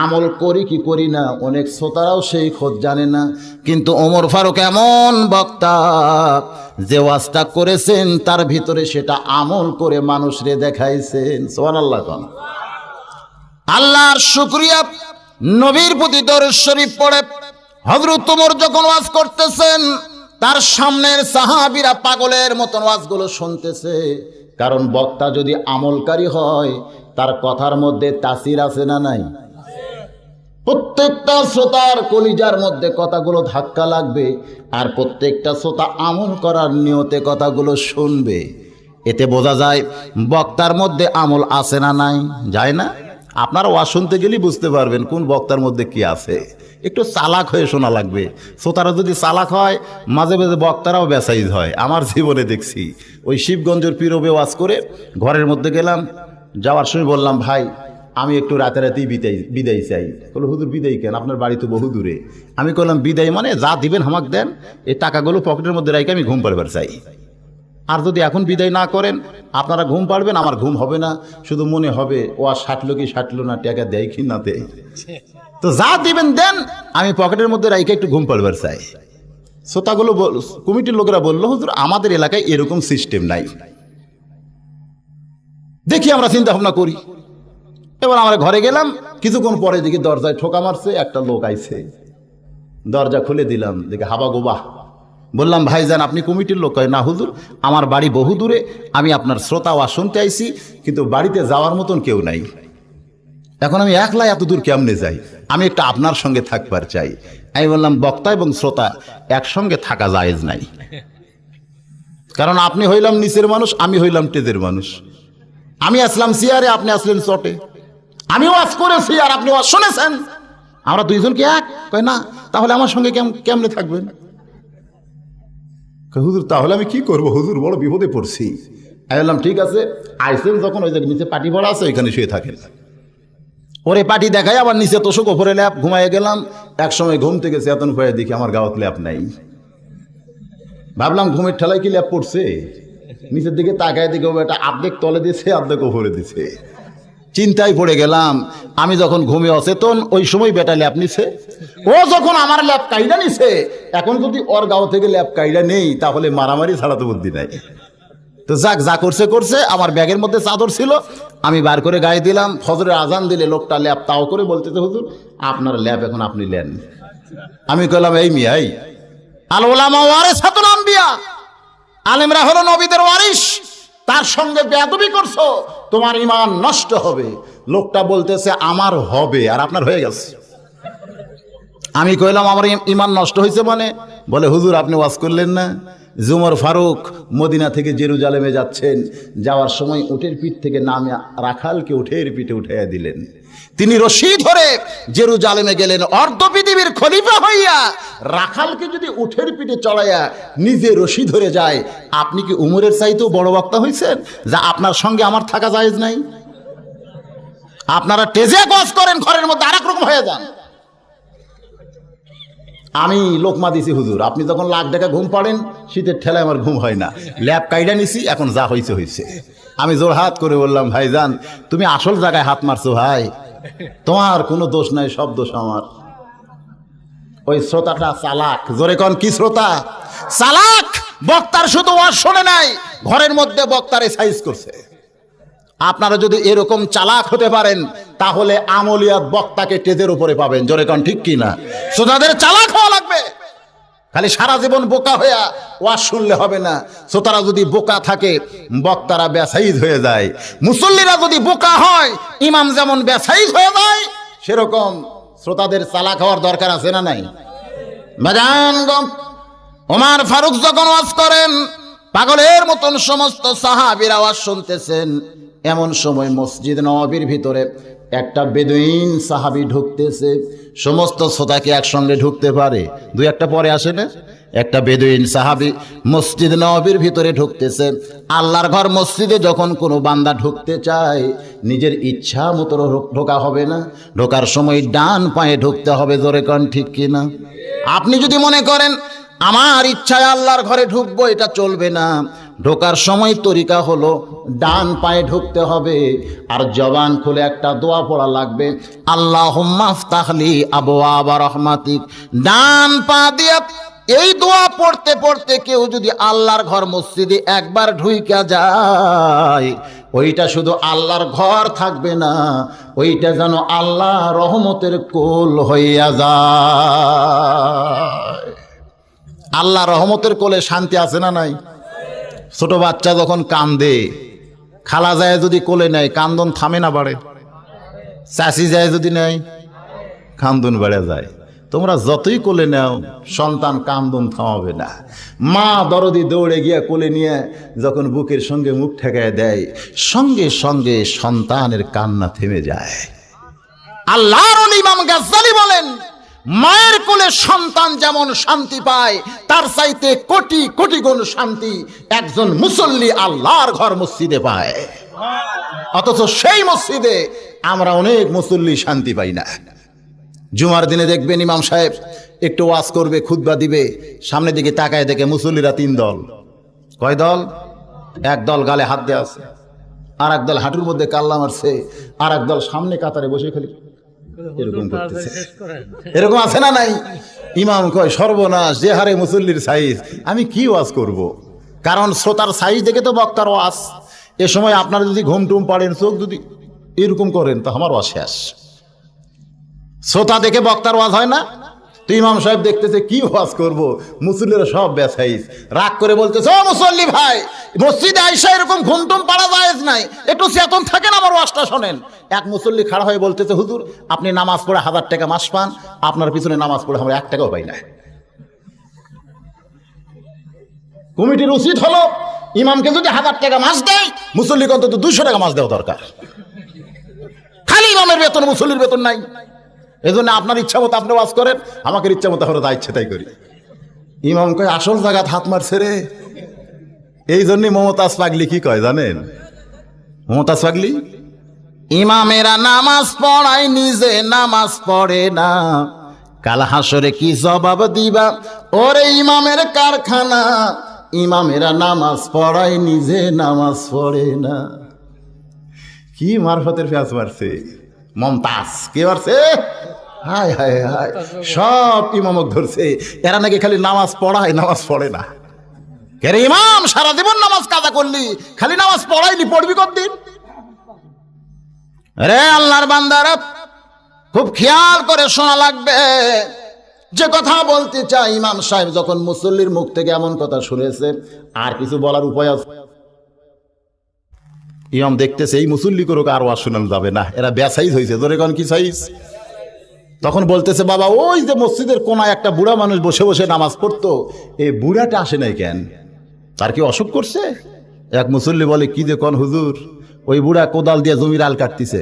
Speaker 1: আমল করি কি করি না অনেক শ্রোতারাও সেই খোঁজ জানে না। কিন্তু ওমর ফারুক এমন বক্তা, যে ওয়াজটা করেছেন তার ভিতরে সেটা আমল করে মানুষরে দেখাইছেন। সুবহানাল্লাহ। আল্লাহর শুকরিয়া, নবীর প্রতি দরুদ শরীফ পড়ে হযরত ওমর যখন ওয়াজ করতেছেন, তার সামনের সাহাবীরা পাগলের মতন ওয়াজগুলো শুনতেছে। কারণ বক্তা যদি আমলকারী হয় তার কথার মধ্যে তাসির আছে না নাই? প্রত্যেকটা শ্রোতার কলিজার মধ্যে কথাগুলো ধাক্কা লাগবে, আর প্রত্যেকটা শ্রোতা আমল করার নিয়তে কথাগুলো শুনবে। এতে বোঝা যায় বক্তার মধ্যে আমল আছে না নাই। যায় না? আপনারা ওয়াজ শুনতে গেলেই বুঝতে পারবেন কোন বক্তার মধ্যে কি আছে। একটু চালাক হয়ে শোনা লাগবে। শ্রোতারা যদি চালাক হয়, মাঝে মাঝে বক্তারাও বেসাইজ হয়। আমার জীবনে দেখছি, ওই শিবগঞ্জের পীরবে ওয়াজ করে ঘরের মধ্যে গেলাম, যাওয়ার সময় বললাম, ভাই আমি একটু রাতেই বিদায় চাই। বললো, হুজুর বিদায় কেন? আপনার বাড়ি তো বহু দূরে। আমি বললাম, বিদায় মানে যা দিবেন হামাক দেন, এই টাকাগুলো পকেটের মধ্যে রাখি আমি ঘুম পাড়বার চাই। আর যদি এখন বিদায় না করেন আপনারা ঘুম পাড়বেন, আমার ঘুম হবে না। শুধু মনে হবে ও আর সাটলো কি সাটলো না, টাকা দেয় কি না দেয়। তো যা দিবেন দেন, আমি পকেটের মধ্যে রাখি একটু ঘুম পাড়বার চাই। শ্রোতাগুলো, কমিটির লোকেরা বললো, হুজুর আমাদের এলাকায় এরকম সিস্টেম নাই। দেখি আমরা চিন্তা ভাবনা করি। এবার আমরা ঘরে গেলাম, কিছুক্ষণ পরে দেখি দরজায় ঠোকা মারছে, একটা লোক আইছে। দরজা খুলে দিলাম, দেখে হাবা গোবা। বললাম, ভাইজান আপনি কমিটির লোক? কয়, না হুজুর আমার বাড়ি বহু দূরে, আমি আপনার শ্রোতা ওয়াজ শুনতে আইছি, কিন্তু বাড়িতে যাওয়ার মতন কেউ নাই। এখন আমি একলা এত দূর কেমনে যাই? আমি একটা আপনার সঙ্গে থাকবার চাই। আমি বললাম, বক্তা এবং শ্রোতা একসঙ্গে থাকা জায়েজ নাই। কারণ আপনি হইলাম নিচের মানুষ, আমি হইলাম টেজের মানুষ। আমি আসলাম চেয়ারে, আপনি আসলেন চটে। আমি ওয়াজ করেছি আর আপনি ওয়াজ শুনেছেন, আমরা দুইজন কি এক? কয় না। তাহলে আমার সঙ্গে কেমনে থাকবেন? হুজুর তাহলে আমি কি করবো? হুজুর বড় বিপদে পড়ছি। আমি বললাম, ঠিক আছে, আইসেন যখন ওই যে নিচে পাটি পড়া আছে ওইখানে শুয়ে থাকেন। ওরে পাটি দেখাই আবার নিচে তোষক ওপরে ল্যাপ, ঘুমাইয়ে গেলাম। এক সময় ঘুম থেকে চেতন হয়ে দেখি আমার গাওয়াত ল্যাপ নাই। ভাবলাম ঘুমের ঠেলায় কি ল্যাপ পড়ছে। নিচের দিকে তাকায় দিকে এটা আর্ধেক তলে দিছে, আর্ধেক ওপরে দিছে। চিন্তায় পড়ে গেলাম। আমি যখন ঘুমে অচেতন, ওই সময় বেটা ল্যাপ নিছে। ও যখন আমার ল্যাপ কাইডা নিছে, এখন যদি ওর গাঁও থেকে ল্যাপ কাইডা নেই তাহলে মারামারি ছাড়া তো বুদ্ধি নাই। তো যাক, যা করছে করছে। আমার ব্যাগের মধ্যে চাদর ছিল, আমি বার করে গায়ে দিলাম। ফজরের আজান দিলে লোকটা ল্যাপ তাও করে বলতেছে, হুজুর আপনার ল্যাপ এখন আপনি নেন। আমি কইলাম, এই মিয়াই, আল উলামা ওয়ারিসাতুল আম্বিয়া, আলেমরা হলো নবীদের ওয়ারিস, তার সঙ্গে বেয়াদবি করছো, তোমার ঈমান নষ্ট হবে। লোকটা বলতেছে আমার হবে, আর আপনার হয়ে গেছে। আমি কইলাম, আমার ঈমান নষ্ট হয়েছে মানে? বলে, হুজুর আপনি ওয়াজ করলেন না ওমর ফারুক মদিনা থেকে জেরুজালেমে যাচ্ছেন, যাওয়ার সময় উটের পিঠ থেকে নামে রাখালকে উটের পিঠে উঠাইয়া দিলেন। তিনি রশি ধরে জেরুজালেমে গেলেন অর্ধ পৃথিবীর খলিফা হইয়া। রাখালকে যদি উটের পিঠে চড়াইয়া নিজে রশি ধরে যায়, আপনি কি উমরের চাইতেও বড় বক্তা হইছেন? যা আপনার সঙ্গে আমার থাকা জায়েজ নাই? আপনারা টেজে ওয়াজ করেন, ঘরের মধ্যে আরেক রকম হয়ে যান। আমি লোকমা দিছি, হুজুর আপনি যখন লাখ টাকা ঘুম পাড়েন, শীতের ঠেলায় আমার ঘুম হয় না, ল্যাপ কাইডা নিছি, এখন যা হয়েছে হয়েছে। আমি জোর হাত করে বললাম, ভাইজান তুমি আসল জায়গায় হাত মারছো ভাই, তোমার কোনো দোষ নাই, সব দোষ আমার। ওই শ্রোতাটা চালাক। জোরে কোন কি শ্রোতা? চালাক। বক্তার শুধু ওয়াজ শোনে নাই, ঘরের মধ্যে বক্তারে সাইজ করছে। আপনারা যদি এরকম চালাক হতে পারেন, তাহলে আমলিয়াত বক্তাকে টেজের উপরে পাবেন। জোরে কোন ঠিক কি না? শ্রোতাদের চালাক হওয়া লাগবে। খালি সারা জীবন বোকা হইয়া ওয়াজ শুনলে হবে না। শ্রোতারা যদি বোকা থাকে, বক্তারা বেসাইজ হয়ে যায়। মুসল্লিরা যদি বোকা হয়, ইমাম যেমন বেসাইজ হয়ে যায়, সেরকম শ্রোতাদের চালাক হওয়ার দরকার আছে না নাই? বাজানগণ, ওমর ফারুক যখন ওয়াজ করেন, পাগলের মতন সমস্ত সাহাবীরা ওয়াজ শুনতেছেন। এমন সময় মসজিদ নববীর ভিতরে একটা বেদুইন সাহাবী ঢুকতেছে। সমস্ত শ্রোতা কি একসঙ্গে ঢুকতে পারে? দুই একটা পরে আসে না? একটা বেদুইন সাহাবী মসজিদ নববীর ভিতরে ঢুকতেছে। আল্লাহর ঘর মসজিদে যখন কোনো বান্দা ঢুকতে চায় নিজের ইচ্ছা মতো ঢোকা হবে না, ঢোকার সময় ডান পায়ে ঢুকতে হবে। জোরে কোন ঠিক কিনা? আপনি যদি মনে করেন আমার ইচ্ছায় আল্লাহর ঘরে ঢুকবো, এটা চলবে না। ঢোকার সময় তরিকা হলো ডান পায়ে ঢুকতে হবে, আর জবান খুলে একটা দোয়া পড়া লাগবে, আল্লাহুম্মা আফতাহলি আবওয়াবা রাহমাতিক। ডান পা দিয়ে এই দোয়া পড়তে পড়তে কেউ যদি আল্লাহর ঘর মসজিদে একবার ঢুইকা যায়, ওইটা শুধু আল্লাহর ঘর থাকবে না, ওইটা যেন আল্লাহ রহমতের কোল হইয়া যায়। আল্লাহ রহমতের কোলে শান্তি আছে না নাই? ছোট বাচ্চা যখন কান্দে, খালা যায় যদি কোলে নেয়, কান্দন থামে না বাড়ে? চাষি যায় যদি নেয়, কান্দন বেড়ে যায়। তোমরা যতই কোলে নাও, সন্তান কান্দন থামাবে না। মা দরদি দৌড়ে গিয়া কোলে নিয়ে যখন বুকের সঙ্গে মুখ ঠেকায় দেয়, সঙ্গে সঙ্গে সন্তানের কান্না থেমে যায়। আল্লাহর ওলি ইমাম গাজ্জালী বলেন, মায়ের কোলে সন্তান যেমন শান্তি পায়, তার চাইতে কোটি কোটি গুণ শান্তি একজন মুসল্লি আল্লাহর ঘর মসজিদে পায়। অথচ সেই মসজিদে আমরা অনেক মুসল্লি শান্তি পাই না। জুমার দিনে দেখবেন ইমাম সাহেব একটু ওয়াজ করবে, খুতবা দিবে, সামনের দিকে তাকায় দেখে মুসল্লিরা তিন দল। কয় দল? এক দল গালে হাত দেয়া আছে, আর এক দল হাঁটুর মধ্যে কাল্লা মারছে, আর এক দল সামনে কাতারে বসে খালি এরকম করতেছে। এরকম আছে না নাই? ইমাম কয় সর্বনাশ, যে হারে মুসল্লির সাইজ, আমি কি ওয়াজ করব? কারণ শ্রোতার সাইজ দেখে তো বক্তার ওয়াজ। এ সময় আপনারা যদি ঘুম টুম পাড়েন, চোখ যদি এরকম করেন, তো আমার ওয়াজ শেষ। শ্রোতা দেখে বক্তার ওয়াজ হয় না। তো ইমাম সাহেব দেখতেছে কি ওয়াজ করব, মুসল্লিরা সব বেসাইজ। রাগ করে বলতেছে, ও মুসল্লি ভাই, মসজিদে আইসা এরকম ঘুমটুম পাড়া জায়েজ নাই, একটু চেতন থাকেন, আমার ওয়াজটা শোনেন। এক মুসল্লি খাড়া হয়ে বলতেছে, হুজুর আপনি নামাজ পড়ে 1000 টাকা মাস পান, আপনার পিছনে নামাজ পড়ে আমরা 1 টাকাও পাই না। কমিটির উচিত হলো ইমামকে যদি 1000 টাকা মাস দেয়, মুসল্লিকে অন্তত 200 টাকা মাস দেওয়া দরকার। খালি ইমামের বেতন, মুসল্লির বেতন নাই। এজন্য আপনার ইচ্ছা মতো আপনি ওয়াজ করেন, আমাকে ইচ্ছা মতো আমরা যা ইচ্ছে তাই করি। ইমাম কয় আসল জায়গাত হাত মারছে রে। এই জন্যই মমতাজ পাগলি কি কয় জানেন? মমতাজ পাগলি, ইমামেরা নামাজ পড়ায়, নিজে নামাজ পড়ে না, কাল হাসরে কি জবাব দিবা? ওরে ইমামের কারখানা, ইমামেরা নামাজ পড়ায়, নিজে নামাজ পড়ে না। কি মারফতের পেঁয়াজ মারছে মমতাজ। কে মারছে? হায় হায় হায়, সব ইমামক ধরছে। এরা নাকি খালি নামাজ পড়ায়, নামাজ পড়ে না। কে রে ইমাম, সারা জীবন নামাজ কাজা করলি, খালি নামাজ পড়াইনি, পড়বি কতদিন? রে আল্লাহর বান্দারা, খুব খেয়াল করে শোনা লাগবে। যে কথা বলতে চাই, ইমাম সাহেব যখন মুসল্লির মুখ থেকে এমন কথা শুনেছে, আর কিছু বলার উপায় আছে? ইমাম দেখতেছে এই মুসল্লি করুক, আর ওয়াজ শোনানো যাবে না, এরা বেসাইজ হয়েছে। ধরে কোন কি সাইজ? তখন বলতেছে, বাবা ওই যে মসজিদের কোনায় একটা বুড়া মানুষ বসে বসে নামাজ পড়তো, এই বুড়াটা আসে নাই কেন? তার কি অসুখ করছে? এক মুসল্লি বলে, কি যে কোন হুজুর, ওই বুড়া কোদাল দিয়ে জমির আল কাটতিছে।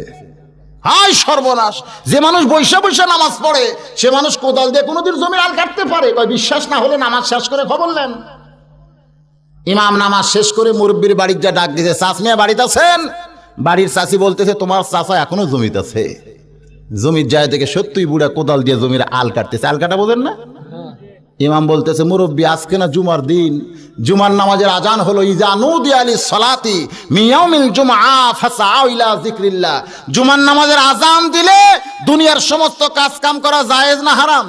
Speaker 1: হায় সর্বনাশ, যে মানুষ বৈশা বৈশা নামাজ পড়ে, সে মানুষ কোদাল দিয়ে কোনোদিন জমির আল কাটতে পারে? কয় বিশ্বাস না হলে নামাজ শেষ করে খবর নেন। ইমাম নামাজ শেষ করে মুরব্বীর বাড়ির যা ডাক দিতে, চাচ মিয়া বাড়িতে আছেন? বাড়ির চাচি বলতেছে, তোমার চাচা এখনো জমিতে আছে। জমির যায় থেকে সত্যই বুড়া কোদাল দিয়ে জমির আল কাটতেছে। আল কাটা বোঝেন না? ইমাম বলতেছে, মুরব্বী আজকে না জুমার দিন, জুমার নামাজের আজান হলো, ইজা নুদিয়া লিস-সালাতি মিন ইয়াউমিল জুমআ ফাসআউ ইলা যিকরিল্লাহ। জুমার নামাজের আজান দিলে দুনিয়ার সমস্ত কাজ কাম করা জায়েজ না হারাম?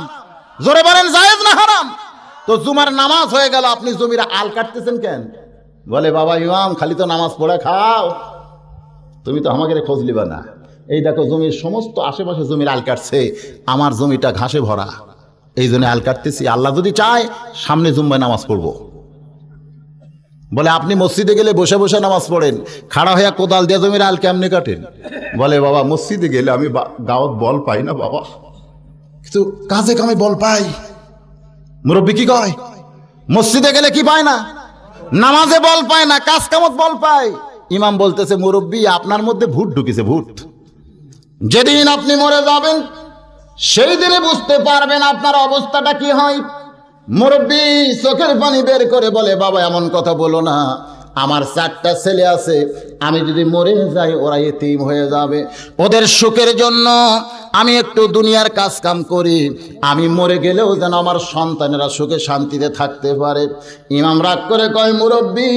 Speaker 1: জোরে বলেন, জায়েজ না হারাম? তো জুমার নামাজ হয়ে গেল, আপনি জমির আল কাটতেছেন কেন? বলে, বাবা ইমাম, খালি তো নামাজ পড়ে খাও, তুমি তো আমাকে খোঁজ লিবা না। এই দেখো জমির সমস্ত আশেপাশে জমির আল কাটছে, আমার জমিটা ঘাসে ভরা, এই জন্য আল কাটতেছি। আল্লাহ যদি চায় সামনে জুম্মায় নামাজ পড়বো। বলে, আপনি মসজিদে গেলে বসে বসে নামাজ পড়েন, খাড়া হইয়া কোদাল দিয়ে জমির আল কেমনে কাটেন? বলে, বাবা মসজিদে গেলে আমি গাওয়াত বল পাই না বাবা, কিন্তু কাজে কামে বল পাই। মুরব্বী কি কয়? মসজিদে গেলে কি পায় না? নামাজে বল পায় না, কাজ কামত বল পায়। ইমাম বলতেছে, মুরব্বী আপনার মধ্যে ভূত ঢুকেছে, ভূত। যেদিন আপনি মরে যাবেন সেই দিনে বুঝতে পারবেন আপনার অবস্থাটা কি হয়। মুরব্বী চোখের পানি বের করে বলে, বাবা এমন কথা বলো না, আমার 4টা ছেলে আছে, আমি যদি মরে যাই ওরা এতিম হয়ে যাবে, ওদের সুখের জন্য আমি একটু দুনিয়ার কাজ কাম করি, আমি মরে গেলেও যেন আমার সন্তানেরা সুখে শান্তিতে থাকতে পারে। ইমাম রাগ করে কয়, মুরব্বী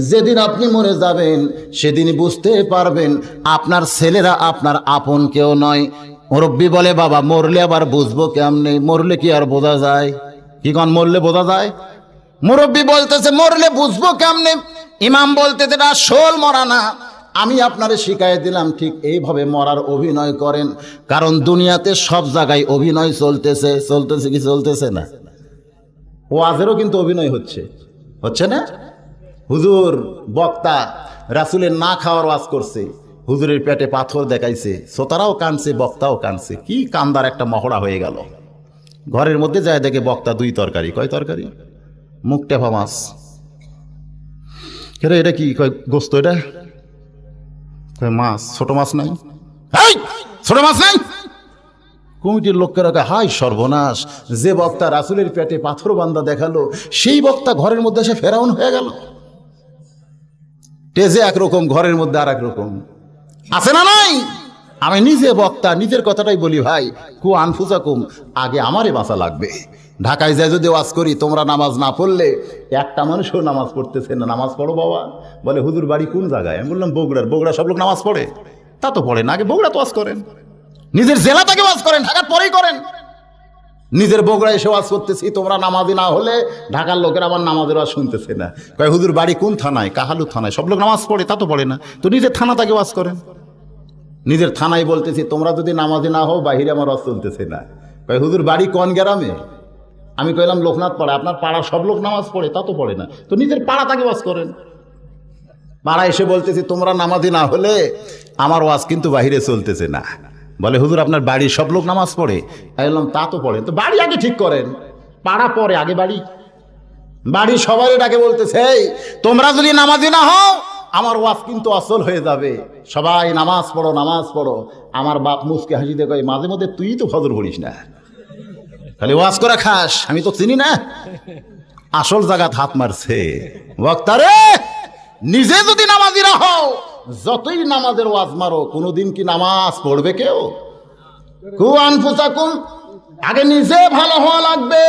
Speaker 1: যেদিন আপনি মরে যাবেন সেদিন বুঝতে পারবেন আপনার ছেলেরা আপনার আপন কেউ নয়। মুরব্বী বলে, বাবা মরলে আবার বুঝবো কেমনে? মরলে কি আর বোঝা যায়? কি কন, মরলে বোঝা যায়? মুরব্বী বলতেছে, মরলে বুঝবো কেমনে? ইমাম বলতেছে, এটা আসল মরা না, আমি আপনারে শিখাই দিলাম ঠিক এইভাবে মরার অভিনয় করেন। কারণ দুনিয়াতে সব জায়গায় অভিনয় চলতেছে। চলতেছে কি চলতেছে না? ওয়াজেরও কিন্তু অভিনয় হচ্ছে, হচ্ছে না? হুজুর বক্তা রাসূলের না খাওয়ার ওয়াজ করছে, হুজুরের পেটে পাথর দেখাইছে, শ্রোতারাও কাঁদছে, বক্তাও কাঁদছে, কি কান্দার একটা মহড়া হয়ে গেল। ঘরের মধ্যে যায় দেখে বক্তা 2 তরকারি। কয় তরকারি? মুখ টেপা মাছ। কেরে এটা কি? কয় গোস্ত। এটা কয় মাছ। ছোট মাছ নাই? এই ছোট মাছ নাই? কমিটির লোকেরা কয়, হাই সর্বনাশ, যে বক্তা রাসূলের পেটে পাথর বান্ধা দেখালো সেই বক্তা ঘরের মধ্যে এসে ফেরাউন হয়ে গেল। টেজে একরকম, ঘরের মধ্যে আর একরকম। আছে না নাই? আমি নিজে বক্তা, নিজের কথাটাই বলি, ভাই কু আনফুসাকুম, আগে আমারে বাঁচা লাগবে। ঢাকায় যায় যদি ওয়াজ করি, তোমরা নামাজ না পড়লে, একটা মানুষও নামাজ পড়তেছে না, নামাজ পড়ো বাবা। বলে হুজুর বাড়ি কোন জায়গায়? আমি বললাম বগুড়ার। বগুড়া সব লোক নামাজ পড়ে? তা তো পড়ে না, আগে বগুড়া তো ওয়াজ করেন, নিজের জেলা থেকে ওয়াজ করেন, ঢাকার পরেই করেন। নিজের বগুড়া এসে ওয়াজ করতেছি, তোমরা নামাজি না হলে ঢাকার লোকের আমার নামাজের ওয়াজ শুনতেছে না। কয় হুজুর বাড়ি কোন থানায়? কাহালু থানায়। সব লোক নামাজ পড়ে? তা তো পড়ে না, তো নিজের থানা থেকে ওয়াজ করেন। নিজের থানায় বলতেছি, তোমরা যদি নামাজি না হও বাহিরে আমার ওয়াজ চলতেছে না। কয় হুজুর বাড়ি কোন গ্রামে? আমি কইলাম লোকনাথ পাড়া। আপনার পাড়ার সব লোক নামাজ পড়ে? তা তো পড়ে না, তো নিজের পাড়া থেকে ওয়াজ করেন। পাড়া এসে বলতেছি, তোমরা নামাজি না হলে আমার ওয়াজ কিন্তু বাহিরে চলতেছে না। বলে হুজুর আপনার বাড়ির সব লোক নামাজ পড়ে? আমি বললাম তা তো পড়ে, তো বাড়ি আগে ঠিক করেন, পাড়া পরে, আগে বাড়ি। বাড়ি সবাই ডাকে বলতেছে, এই তোমরা যদি নামাজি না হও আমার ওয়াজ কিন্তু আসল হয়ে যাবে, সবাই নামাজ পড়ো, নামাজ পড়ো। আমার বাপ মুসকে হাসিতে কয়, মাঝে মধ্যে তুই তো ফজর পড়িস না, খালি ওয়াজ করে খাস, আমি তো চিনি না। আসল জায়গাত হাত মারছে বক্তারে। নিজে যদি নামাজি না হও, যতই নামাজের ওয়াজ মারো, কোনোদিন কি নামাজ পড়বে কেউ? কু আনফুসাকুম, আগে নিজে ভালো হওয়া লাগবে,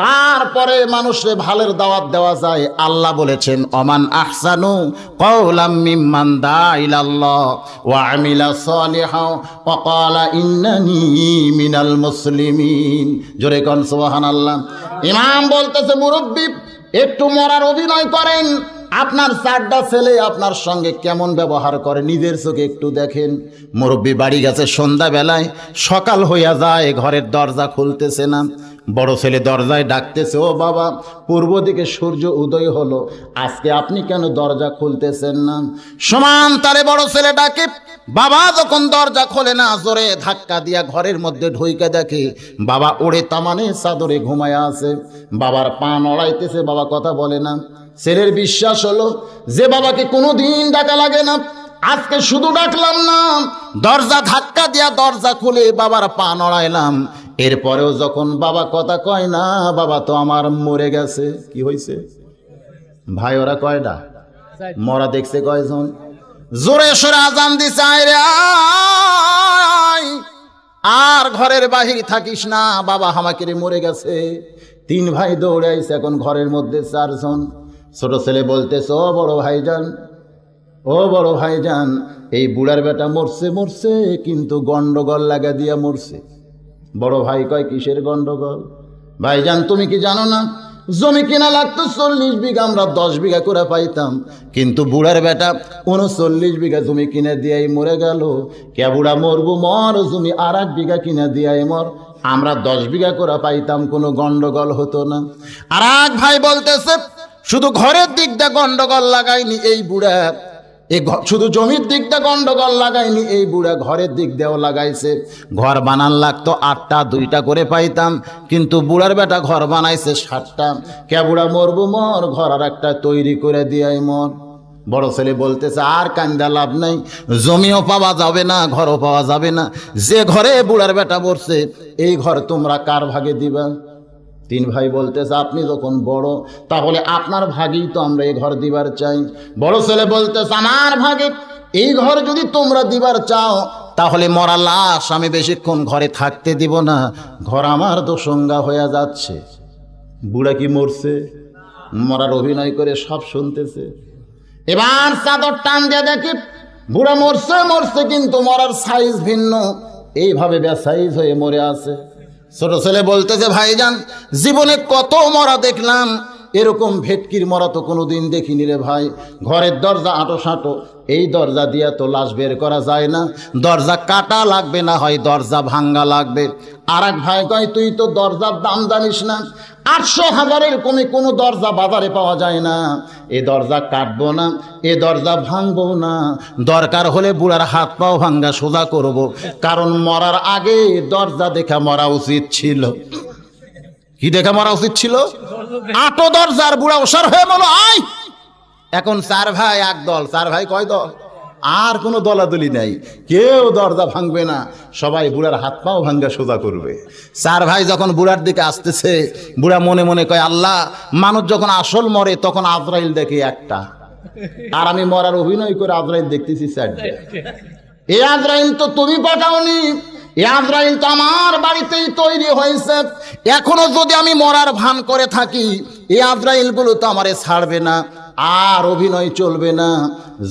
Speaker 1: তারপরে মানুষে ভালের দাওয়াত দেওয়া যায়। আল্লাহ বলেছেন, অমান আহসানু কওলাম মিম্মান দা ইলাল্লাহ ওয়া আমিলা সালিহান ওয়া ক্বালা ইন্নানি মিনাল মুসলিমিন। জোরে কোন সুবহানাল্লাহ। ইমাম বলতেছে, মুরব্বি একটু মরার অভিনয় করেন, আপনার 4টা ছেলে আপনার সঙ্গে কেমন ব্যবহার করে নিজের চোখে একটু দেখেন। মুরব্বী বাড়ি গেছে সন্ধ্যাবেলায়, সকাল হইয়া যায়, ঘরের দরজা খুলতেছে না। বড় ছেলে দরজায় ডাকতেছে, ও বাবা পূর্ব দিকে সূর্য উদয় হলো, আজকে আপনি কেন দরজা খুলতেছেন না? সমান তারে বড় ছেলে ডাকে। বাবা যখন দরজা খোলে না, জোরে ধাক্কা দিয়া ঘরের মধ্যে ঢুইকা দেখে বাবা ওড়ে তামানে চাদরে ঘুমায়া আছে। বাবার পা নড়াইতেছে, বাবা কথা বলে না। ছেলের বিশ্বাস হলো যে বাবাকে কোনোদিন ডাকা লাগে না, আজকে শুধু ডাকলাম না, দরজা ধাক্কা দিয়া দরজা খুলে বাবার পা নড়াইলাম। এরপরেও যখন বাবা কথা কয় না, বাবা তো আমার মরে গেছে। কি হয়েছে ভাই? ওরা কয়টা মরা দেখছে? কয়জন? জোরে সোরে আজান দিছে, আয় রে আয়, আর ঘরের বাহির থাকিস না, বাবা আমাকে রে মরে গেছে। 3 ভাই দৌড়ে আইছে, এখন ঘরের মধ্যে 4 জন। ছোট ছেলে বলতেছে, ও বড় ভাইজান, ও বড় ভাইজান, এই বুড়ার বেটা মরছে মরছে, কিন্তু গন্ডগোল লাগা দিয়া মরছে। বড় ভাই কয়, কিসের গন্ডগোল? ভাইজান তুমি কি জানো না, জমি কিনা লাগতো 40 বিঘা, আমরা 10 বিঘা করে পাইতাম, কিন্তু বুড়ার বেটা 39 বিঘা জমি কিনে দিয়াই মরে গেল। কে বুড়া মরবো মর, জমি আর 1 বিঘা কিনে দিয়াই মর, আমরা 10 বিঘা করে পাইতাম, কোনো গন্ডগোল হতো না। আর এক ভাই বলতেছে, শুধু ঘরের দিকটা গন্ডগোল লাগাইনি এই বুড়া, শুধু জমির দিকটা গন্ডগোল লাগাইনি এই বুড়া, ঘরের দিক দিয়েও লাগাইছে। ঘর বানান লাগতো 8টা, 2টা করে পাইতাম, কিন্তু বুড়ার বেটা ঘর বানাইছে 7টা। কে বুড়া মরবো মর, ঘর আর একটা তৈরি করে দিয়াই মর। বড় ছেলে বলতেছে, আর কান্দা লাভ নাই, জমিও পাওয়া যাবে না, ঘরও পাওয়া যাবে না, যে ঘরে বুড়ার বেটা মরছে এই ঘর তোমরা কার ভাগে দিবা? তিন ভাই বলতেছে আপনি যখন বড়, তাহলে আপনার ভাগেই তো আমরা এই ঘর দিবার চাই। বড় ছেলে বলতেছে আমার ভাগে এই ঘর যদি তোমরা দিবার চাও, তাহলে মরা লাশ আমি বেশিক্ষণ ঘরে থাকতে দিব না, ঘর আমার তো সংজ্ঞা হয়ে যাচ্ছে। বুড়া কি মরছে? মরার অভিনয় করে সব শুনতেছে। এবার চাদর টান দিয়ে দেখি বুড়া মরছে মরছে, কিন্তু মরার সাইজ ভিন্ন, এইভাবে বেসাইজ হয়ে মরে আছে। ছোট ছেলে বলতেছে ভাইজান জীবনে কত মরা দেখলাম, এরকম ভেটকির মরা তো কোনোদিন দেখিনি রে ভাই। ঘরের দরজা আঁটো সাঁটো, এই দরজা দিয়ে তো লাশ বের করা যায় না, দরজা কাটা লাগবে, না হয় দরজা ভাঙ্গা লাগবে। আর এক ভাই কয় তুই তো দরজার দাম জানিস না, 800,000-এর কমে কোনো দরজা বাজারে পাওয়া যায় না, এ দরজা কাটবো না, এ দরজা ভাঙবো না, দরকার হলে বুড়ার হাত পাও ভাঙ্গা সোজা করব, কারণ মরার আগে দরজা দেখা মরা উচিত ছিল। কি দেখা মরা উচিত ছিল? আটো দরজার। বুড়া ওসার হয়ে বলো আয়। এখন 4 ভাই এক দল। 4 ভাই কয় দল? আর কোনো দলাদলি নাই, কেউ দরজা ভাঙবে না, সবাই বুড়ার হাত পাও ভাঙ্গা সোজা করবে। 4 ভাই যখন বুড়ার দিকে আসতেছে, বুড়া মনে মনে কয় আল্লাহ, মানুষ যখন আসল মরে তখন আজরাইল দেখে একটা, আর আমি মরার অভিনয় করে আজরাইল দেখতেছি 4টে। এই আজরাইল তো তুমি পাঠাওনি, এই আজরাইল তো আমার বাড়িতেই তৈরি হয়েছে। এখনো যদি আমি মরার ভান করে থাকি, এই আজরাইলগুলো তো আমারে ছাড়বে না, আর অভিনয় চলবে না,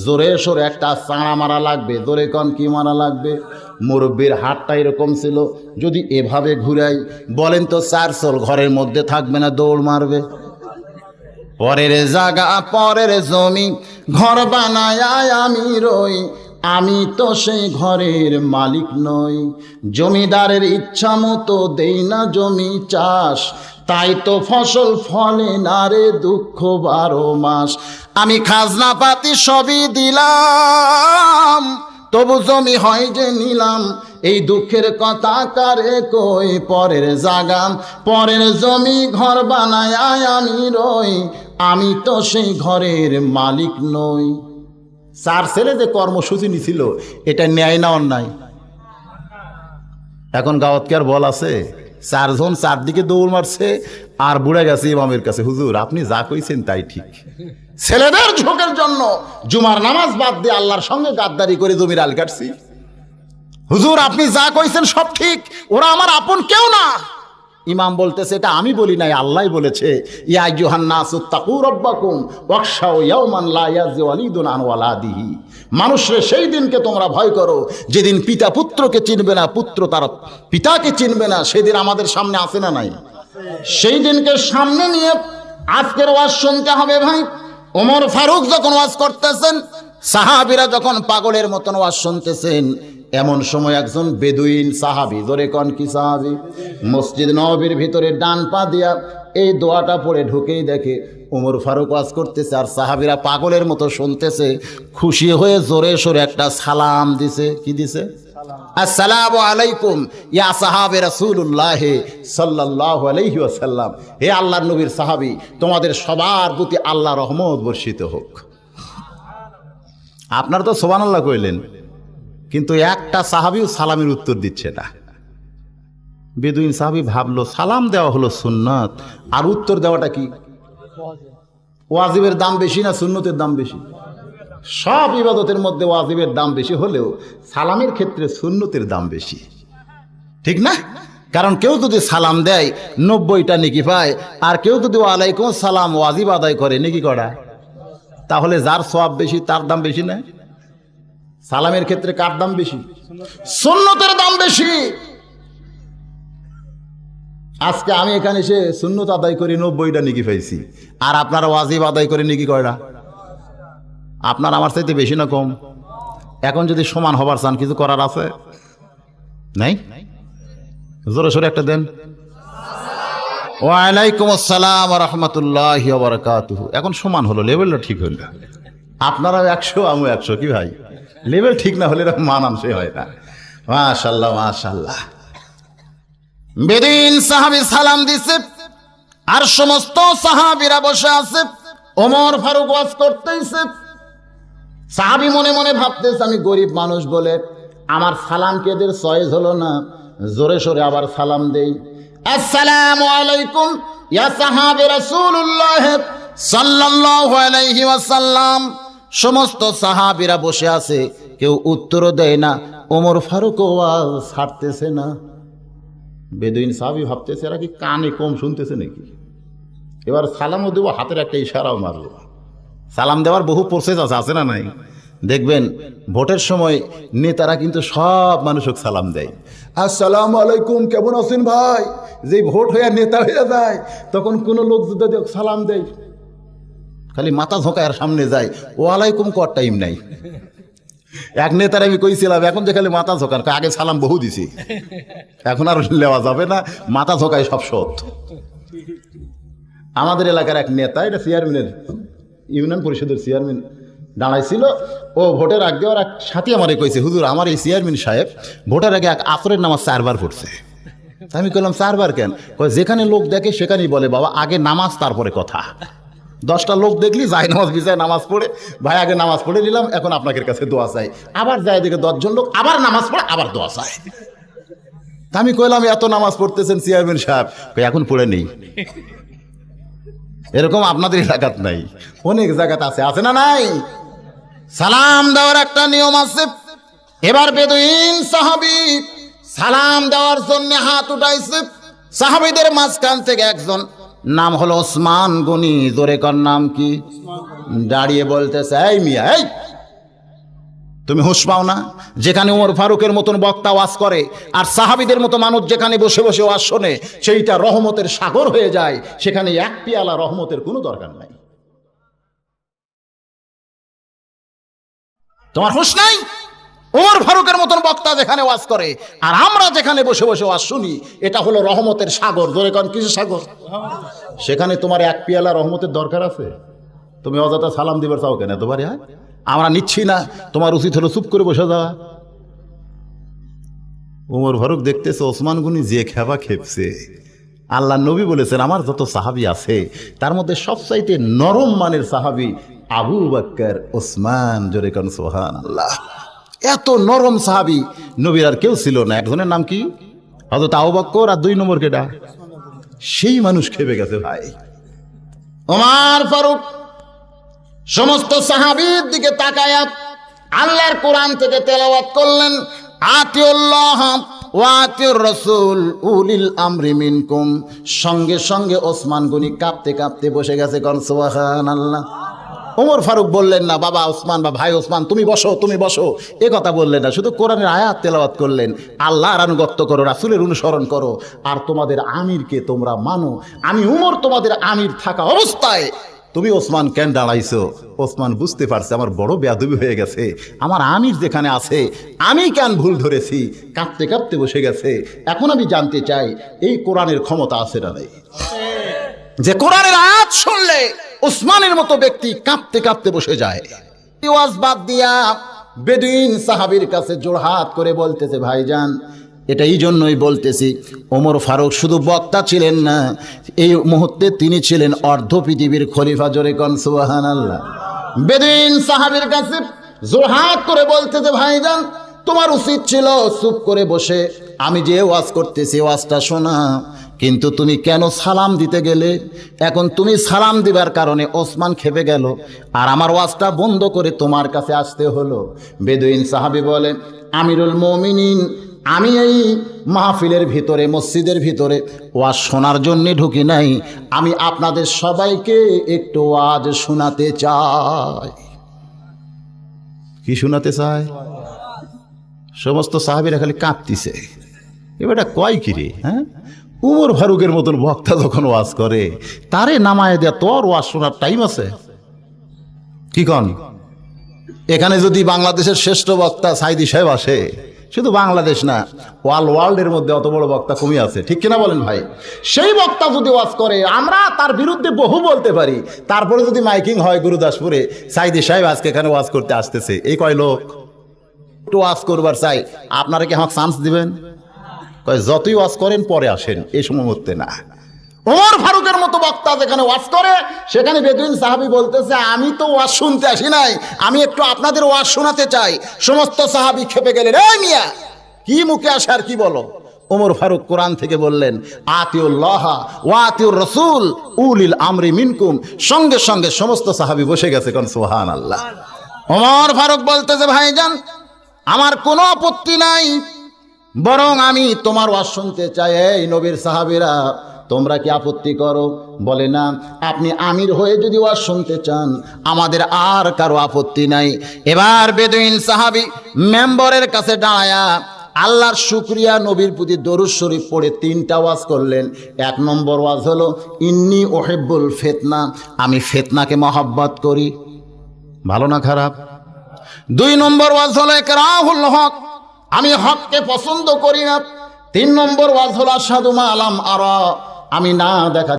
Speaker 1: জোরে সোরে একটা চাঁড়া মারা লাগবে। জোরে কন কি মারা লাগবে? মুরব্বীর হাতটা এরকম ছিল, যদি এভাবে ঘুরাই বলেন তো 4 চল ঘরের মধ্যে থাকবে না, দৌড় মারবে। পরের জায়গা পরের জমি ঘর বানায় আমি রই, আমি তো সেই ঘরের মালিক নই। জমিদারের ইচ্ছা মতো দেই না জমি চাষ, তাই তো ফসল ফলে না রে দুঃখ 12 মাস। আমি খাজনা পাতি সবই দিলাম, তবু জমি হয় যে নিলাম, এই দুঃখের কথা কারে কই। পরের জাগাম পরের জমি ঘর বানায় আমি রই, আমি তো সেই ঘরের মালিক নই। 4 ছেলে যে কর্মসূচি নিছিল, এটা ন্যায় না অন্যায়? এখন গাঁৱত কি আর বল আছে? 4 জন 4 দিকে দৌড় মারছে, আর বুড়া গেছে ইমামের কাছে, হুজুর আপনি যা কইছেন তাই ঠিক। ছেলেদের ঝোঁকের জন্য জুমার নামাজ বাদ দিয়ে আল্লাহর সঙ্গে গাদ্দারি করে জমির আল কাটছি। হুজুর আপনি যা কইছেন সব ঠিক, ওরা আমার আপন কেউ না। ইমাম বলতেছে এটা আমি বলি নাই, আল্লাহই বলেছে, ইয়া আইয়ুহান নাসু তাকু রাব্বাকুম ওয়াখশাউ ইয়াওমান লা ইয়াজি ওয়ালিদুন আন ওয়ালাদিহি। মানুষরে সেই দিনকে তোমরা ভয় করো যেদিন পিতা পুত্রকে চিনবে না, পুত্র তার পিতাকে চিনবে না। সেদিন আমাদের সামনে আসে না নাই? সেই দিনকে সামনে নিয়ে আজকের ওয়াজ শুনতে হবে ভাই। ওমর ফারুক যখন ওয়াজ করতেছেন, সাহাবীরা যখন পাগলের মতন ওয়াজ শুনতেছেন, এমন সময় একজন বেদুইন সাহাবী, ধরে কন কি সাহাবী, মসজিদ নববীর ভিতরে ডান পা দিয়া এই দোয়াটা পড়ে ঢুকেই দেখে ওমর ফারুক ওয়াজ করতেছে, আর সাহাবীরা পাগলের মতো শুনতেছে। খুশি হয়ে জোরে সোরে একটা সালাম দিছে। কি দিছে? আসসালামু আলাইকুম ইয়া সাহাবে রাসূলুল্লাহ সাল্লাল্লাহু আলাইহি ওয়াসাল্লাম। হে আল্লাহর নবীর সাহাবী, তোমাদের সবার প্রতি আল্লাহর রহমত বর্ষিত হোক। আপনারা তো সুবহানাল্লাহ কইলেন, কিন্তু একটা সাহাবীও সালামের উত্তর দিচ্ছে না। বেদুইন সাহাবী ভাবলো সালাম দেওয়া হলো সুন্নাত, আর উত্তর দেওয়াটা কি? ওয়াজিবের দাম বেশি না সুন্নতের দাম বেশি? সব ইবাদতের মধ্যে ওয়াজিবের দাম বেশি হলেও সালামের ক্ষেত্রে সুন্নতের দাম বেশি, ঠিক না? কারণ কেউ যদি সালাম দেয় 90টা নেকি পায়, আর কেউ যদি ওয়ালাইকুম সালাম ওয়াজিব আদায় করে নেকি করা, তাহলে যার সওয়াব বেশি তার দাম বেশি না? সালামের ক্ষেত্রে কার দাম বেশি? সুন্নতের দাম বেশি। আজকে আমি এখানে এসে সুন্নত আদায় করে 90টা নেকি পাইছি, আর আপনারা ওয়াজিব আদায় করে নেকি কয়টা? আপনার আমার চাইতে বেশি না কম? এখন যদি সমান হবার চান, কিছু করার আছে নাই? জোরে সোরে একটা দেন। ওয়ালাইকুম আসসালাম ওয়া রাহমাতুল্লাহি ওয়া বারাকাতুহু। এখন সমান হলো, লেভেলটা ঠিক হলো। আপনারাও 100, আমিও 100। কি ভাই, লেভেল ঠিক না হলে মানানসই হয় না। মাশাআল্লাহ মাশাআল্লাহ। বেদিন সাহাবী সালাম দিছে, আর সমস্ত সাহাবীরা বসে আছে। ওমর ফারুক ওয়াজ করতেছে। সাহাবী মনে মনে ভাবতেছে আমি গরিব মানুষ বলে আমার সালাম কি এদের চয়েস হলো না, জোরে সোরে আবার সালাম দেই। আসসালামু আলাইকুম ইয়া সাহাবে রাসূলুল্লাহ সাল্লাল্লাহু আলাইহি ওয়াসাল্লাম। সমস্ত সাহাবীরা বসে আছে, কেউ উত্তরও দেয় না। ওমর ফারুক ওয়াজ ছাড়তেছে না। বেদুইন সাহাবী ভাবতেছে এরা কি কানে কম শুনতেছে নাকি। এবার সালামও দেবো, হাতের একটা ইশারাও মারবো। সালাম দেওয়ার বহু প্রসেস আছে না নাই? দেখবেন ভোটের সময় নেতারা কিন্তু সব মানুষকে সালাম দেয়। আসসালামু আলাইকুম, কেমন আছেন ভাই? যে ভোট হয়ে নেতা হয়ে যায় তখন কোনো লোক যদি সালাম দেয় খালি মাথা ঝোঁকায় আর সামনে যায়, ওয়ালাইকুম কর টাইম নাই। এক নেতার আমি কইছিলাম এখন যে খালি মাথা ঝোঁকান, আগে সালাম বহু দিছি, এখন আর নেওয়া যাবে না, মাথা ঝোঁকায় সব সৎ। আমাদের এলাকার এক নেতা, এটা চেয়ারম্যানের, ইউনিয়ন পরিষদের চেয়ারম্যান দাঁড়াইছিল। ও ভোটের আগে ওর এক সাথী আমারে কইছে, হুজুর আমার এই চেয়ারম্যান সাহেব ভোটের আগে এক আসরের নামাজ 4 বার পড়ছে। আমি কইলাম 4 বার কেন? কয় যেখানে লোক দেখে সেখানেই বলে বাবা আগে নামাজ তারপরে কথা। 10টা লোক দেখলি যাই নামাজ বিছায় নামাজ পড়ে, ভাই আগে নামাজ পড়ে নিলাম, এখন আপনাদের কাছে দোয়া চাই। আবার যায় দেখে 10 জন লোক আবার নামাজ পড়ে আবার দোয়া চায়। আমি কইলাম এত নামাজ পড়তেছেন চেয়ারম্যান সাহেব? এখন পড়ে নেই। এরকম আপনাদের এলাকাত নাই, অনেক জায়গাতে আছে, আছে না নাই? সালাম দেওয়ার একটা নিয়ম আছে। এবার বেদুইন সাহাবী সালাম দেওয়ার জন্য হাত উঠাইছে। সাহাবীদের মাঝখান থেকে একজন, নাম হলো ওসমান গনি, জোরে কর নাম কি? দাঁড়িয়ে বলতেছে, এই মিয়া, এই তুমি হুঁশ পাও না? যেখানে ওমর ফারুকের মতন বক্তা ওয়াজ করে আর সাহাবীদের মতো মানুষ যেখানে বসে বসে ওয়াজ শোনে সেইটা রহমতের সাগর হয়ে যায়, সেখানে এক পিয়ালা রহমতের কোনো দরকার নাই। তোমার হুঁশ নাই? ওমর ফারুকের মতন বক্তা যেখানে ওয়াজ করে আর আমরা যেখানে বসে বসে ওয়াজ শুনি, এটা হলো রহমতের সাগর। জোরে কোন কিসের সাগর? সেখানে তোমার এক পিয়ালা রহমতের দরকার আছে? তুমি অযথা সালাম দিবার চাও কেন এতবারে? হ্যাঁ, আমরা নিচ্ছি না, তোমার উচিত হলো চুপ করে বসে যাওয়া। ওমর ফারুক দেখতেছে ওসমান গনি যে খেপা খেপছে। আল্লাহ নবী বলেছেন আমার যত সাহাবী আছে তার মধ্যে সবচাইতে নরম মানের সাহাবী আবু বকর ওসমান। জোরে কোন সুবহানাল্লাহ। এত নরম সাহাবী নবীর আর কেউ ছিল না। একজনের নাম কি? হযরত আবু বকর। আর 2 নম্বর কেডা? সেই মানুষ খেপে গেছে ভাই। ওমর ফারুক সমস্ত সাহাবীর দিকে তাকায়া আল্লাহর কোরআন থেকে তেলাওয়াত করলেন, আতিউল্লাহ ওয়া আতিউর রাসূল উলিল আমরি মিনকুম। সঙ্গে সঙ্গে ওসমান গনি কাঁপতে কাঁপতে বসে গেছে। কোন সুবহানাল্লাহ। ওমর ফারুক বললেন না বাবা ওসমান বা ভাই ওসমান তুমি বসো, তুমি বসো, এ কথা বললেন না। শুধু কোরআনের আয়াত তেলাওয়াত করলেন, আল্লাহর আনুগত্য করো, রাসূলের অনুসরণ করো, আর তোমাদের আমিরকে তোমরা মানো। আমি উমর তোমাদের আমির থাকা অবস্থায় তুমি ওসমান কেন দাঁড়াইছো? ওসমান বুঝতে পারছে আমার বড় বেয়াদবি হয়ে গেছে, আমার আমির যেখানে আছে আমি কেন ভুল ধরেছি। কাঁপতে কাঁপতে বসে গেছে। এখন আমি জানতে চাই এই কোরআনের ক্ষমতা আছে না নাই? যে কোরআনের আয়াত শুনলে ওসমানের মতো ব্যক্তি কাঁপতে কাঁপতে বসে যায়। ওয়াজ বাদ দিয়া বেদুইন সাহাবীর কাছে জোড়হাত করে বলতেছে, ভাইজান এটা এই জন্যই বলতেছি, ওমর ফারুক শুধু বক্তা ছিলেন না, এই মুহূর্তে তিনি ছিলেন অর্ধ পৃথিবীর খলিফা। জোরে কোন সুবহানাল্লাহ। বেদুইন সাহাবীর কাছে জোড়হাত করে বলতেছে, ভাইজান তোমার উচিত ছিল চুপ করে বসে আমি যে ওয়াজ করতেছি ওয়াজটা শোনা, কিন্তু তুমি কেন সালাম দিতে গেলে? এখন তুমি সালাম দিবার কারণে ওসমান খেপে গেল আর আমার ওয়াজটা বন্ধ করে তোমার কাছে আসতে হলো। বেদুইন সাহাবী বলে, আমিরুল মুমিনিন, আমি এই মাহফিলের ভিতরে, মসজিদের ভিতরে ওয়াজ শোনার জন্যে ঢুকি নাই, আমি আপনাদের সবাইকে একটু ওয়াজ শোনাতে চাই। কি শোনাতে চাই? সমস্ত সাহাবীরা খালি কাঁদতিছে, এবারটা কয় কি রে? হ্যাঁ, উমর ফারুকের মতন বক্তা যখন ওয়াজ করে তারে নামায় দেয়া, তোর ওয়াজ শোনার টাইম আছে? কি কন? এখানে যদি বাংলাদেশের শ্রেষ্ঠ বক্তা সাইদি সাহেব আসে, শুধু বাংলাদেশ না ওয়ার্ল্ডের মধ্যে অত বড় বক্তা কমই আছে, ঠিক কিনা বলেন ভাই? সেই বক্তা যদি ওয়াজ করে আমরা তার বিরুদ্ধে বহু বলতে পারি, তারপরে যদি মাইকিং হয় গুরুদাসপুরে, সাইদি সাহেব আজকে এখানে ওয়াজ করতে আসতেছে, এই কয় লোক একটু ওয়াজ করবার চাই, আপনারা কি আমাকে চান্স দিবেন? কয় যতই ওয়াজ করেন পরে আসেন, এই সময় মধ্যে না। ওমর ফারুকের মতো বক্তা যেখানে ওয়াজ করে সেখানে বেদুইন সাহাবী বলতেছে, আমি তো ওয়াজ শুনতে আসি নাই, আমি একটু আপনাদের ওয়াজ শোনাতে চাই। সমস্ত সাহাবী খেপে গেলেন, এই মিয়া কি মুখে আসে আর কি বলো? ওমর ফারুক কোরআন থেকে বললেন আতিউল্লাহ ওয়া আতিউর রাসূল উলিল আমরি মিনকুম, সঙ্গে সঙ্গে সমস্ত সাহাবী বসে গেছে, কোন সুবহানাল্লাহ। ওমর ফারুক বলতেছে ভাইজান আমার কোনো আপত্তি নাই, বরং আমি তোমার ওয়াজ শুনতে চাই। এই নবীর সাহাবীরা তোমরা কি আপত্তি করো? বলে না, আপনি আমির হয়ে যদি ওয়াজ শুনতে চান আমাদের আর কারো আপত্তি নাই। এবার বেদুইন সাহাবী মেম্বরের কাছে দাঁড়ায়া আল্লাহর শুকরিয়া নবীর প্রতি দরুদ শরীফ পড়ে 3টা ওয়াজ করলেন। 1 নম্বর ওয়াজ হলো ইন্নী উহিব্বুল ফিতনা, আমি ফিতনাকে মহব্বত করি। ভালো না খারাপ? 2 নম্বর ওয়াজ হলো ইকরাহুল হক, আমি হককে পছন্দ করি না। 3 নম্বর ওয়াজ হলো আশহাদু মা লাম আরা, আমি না দেখা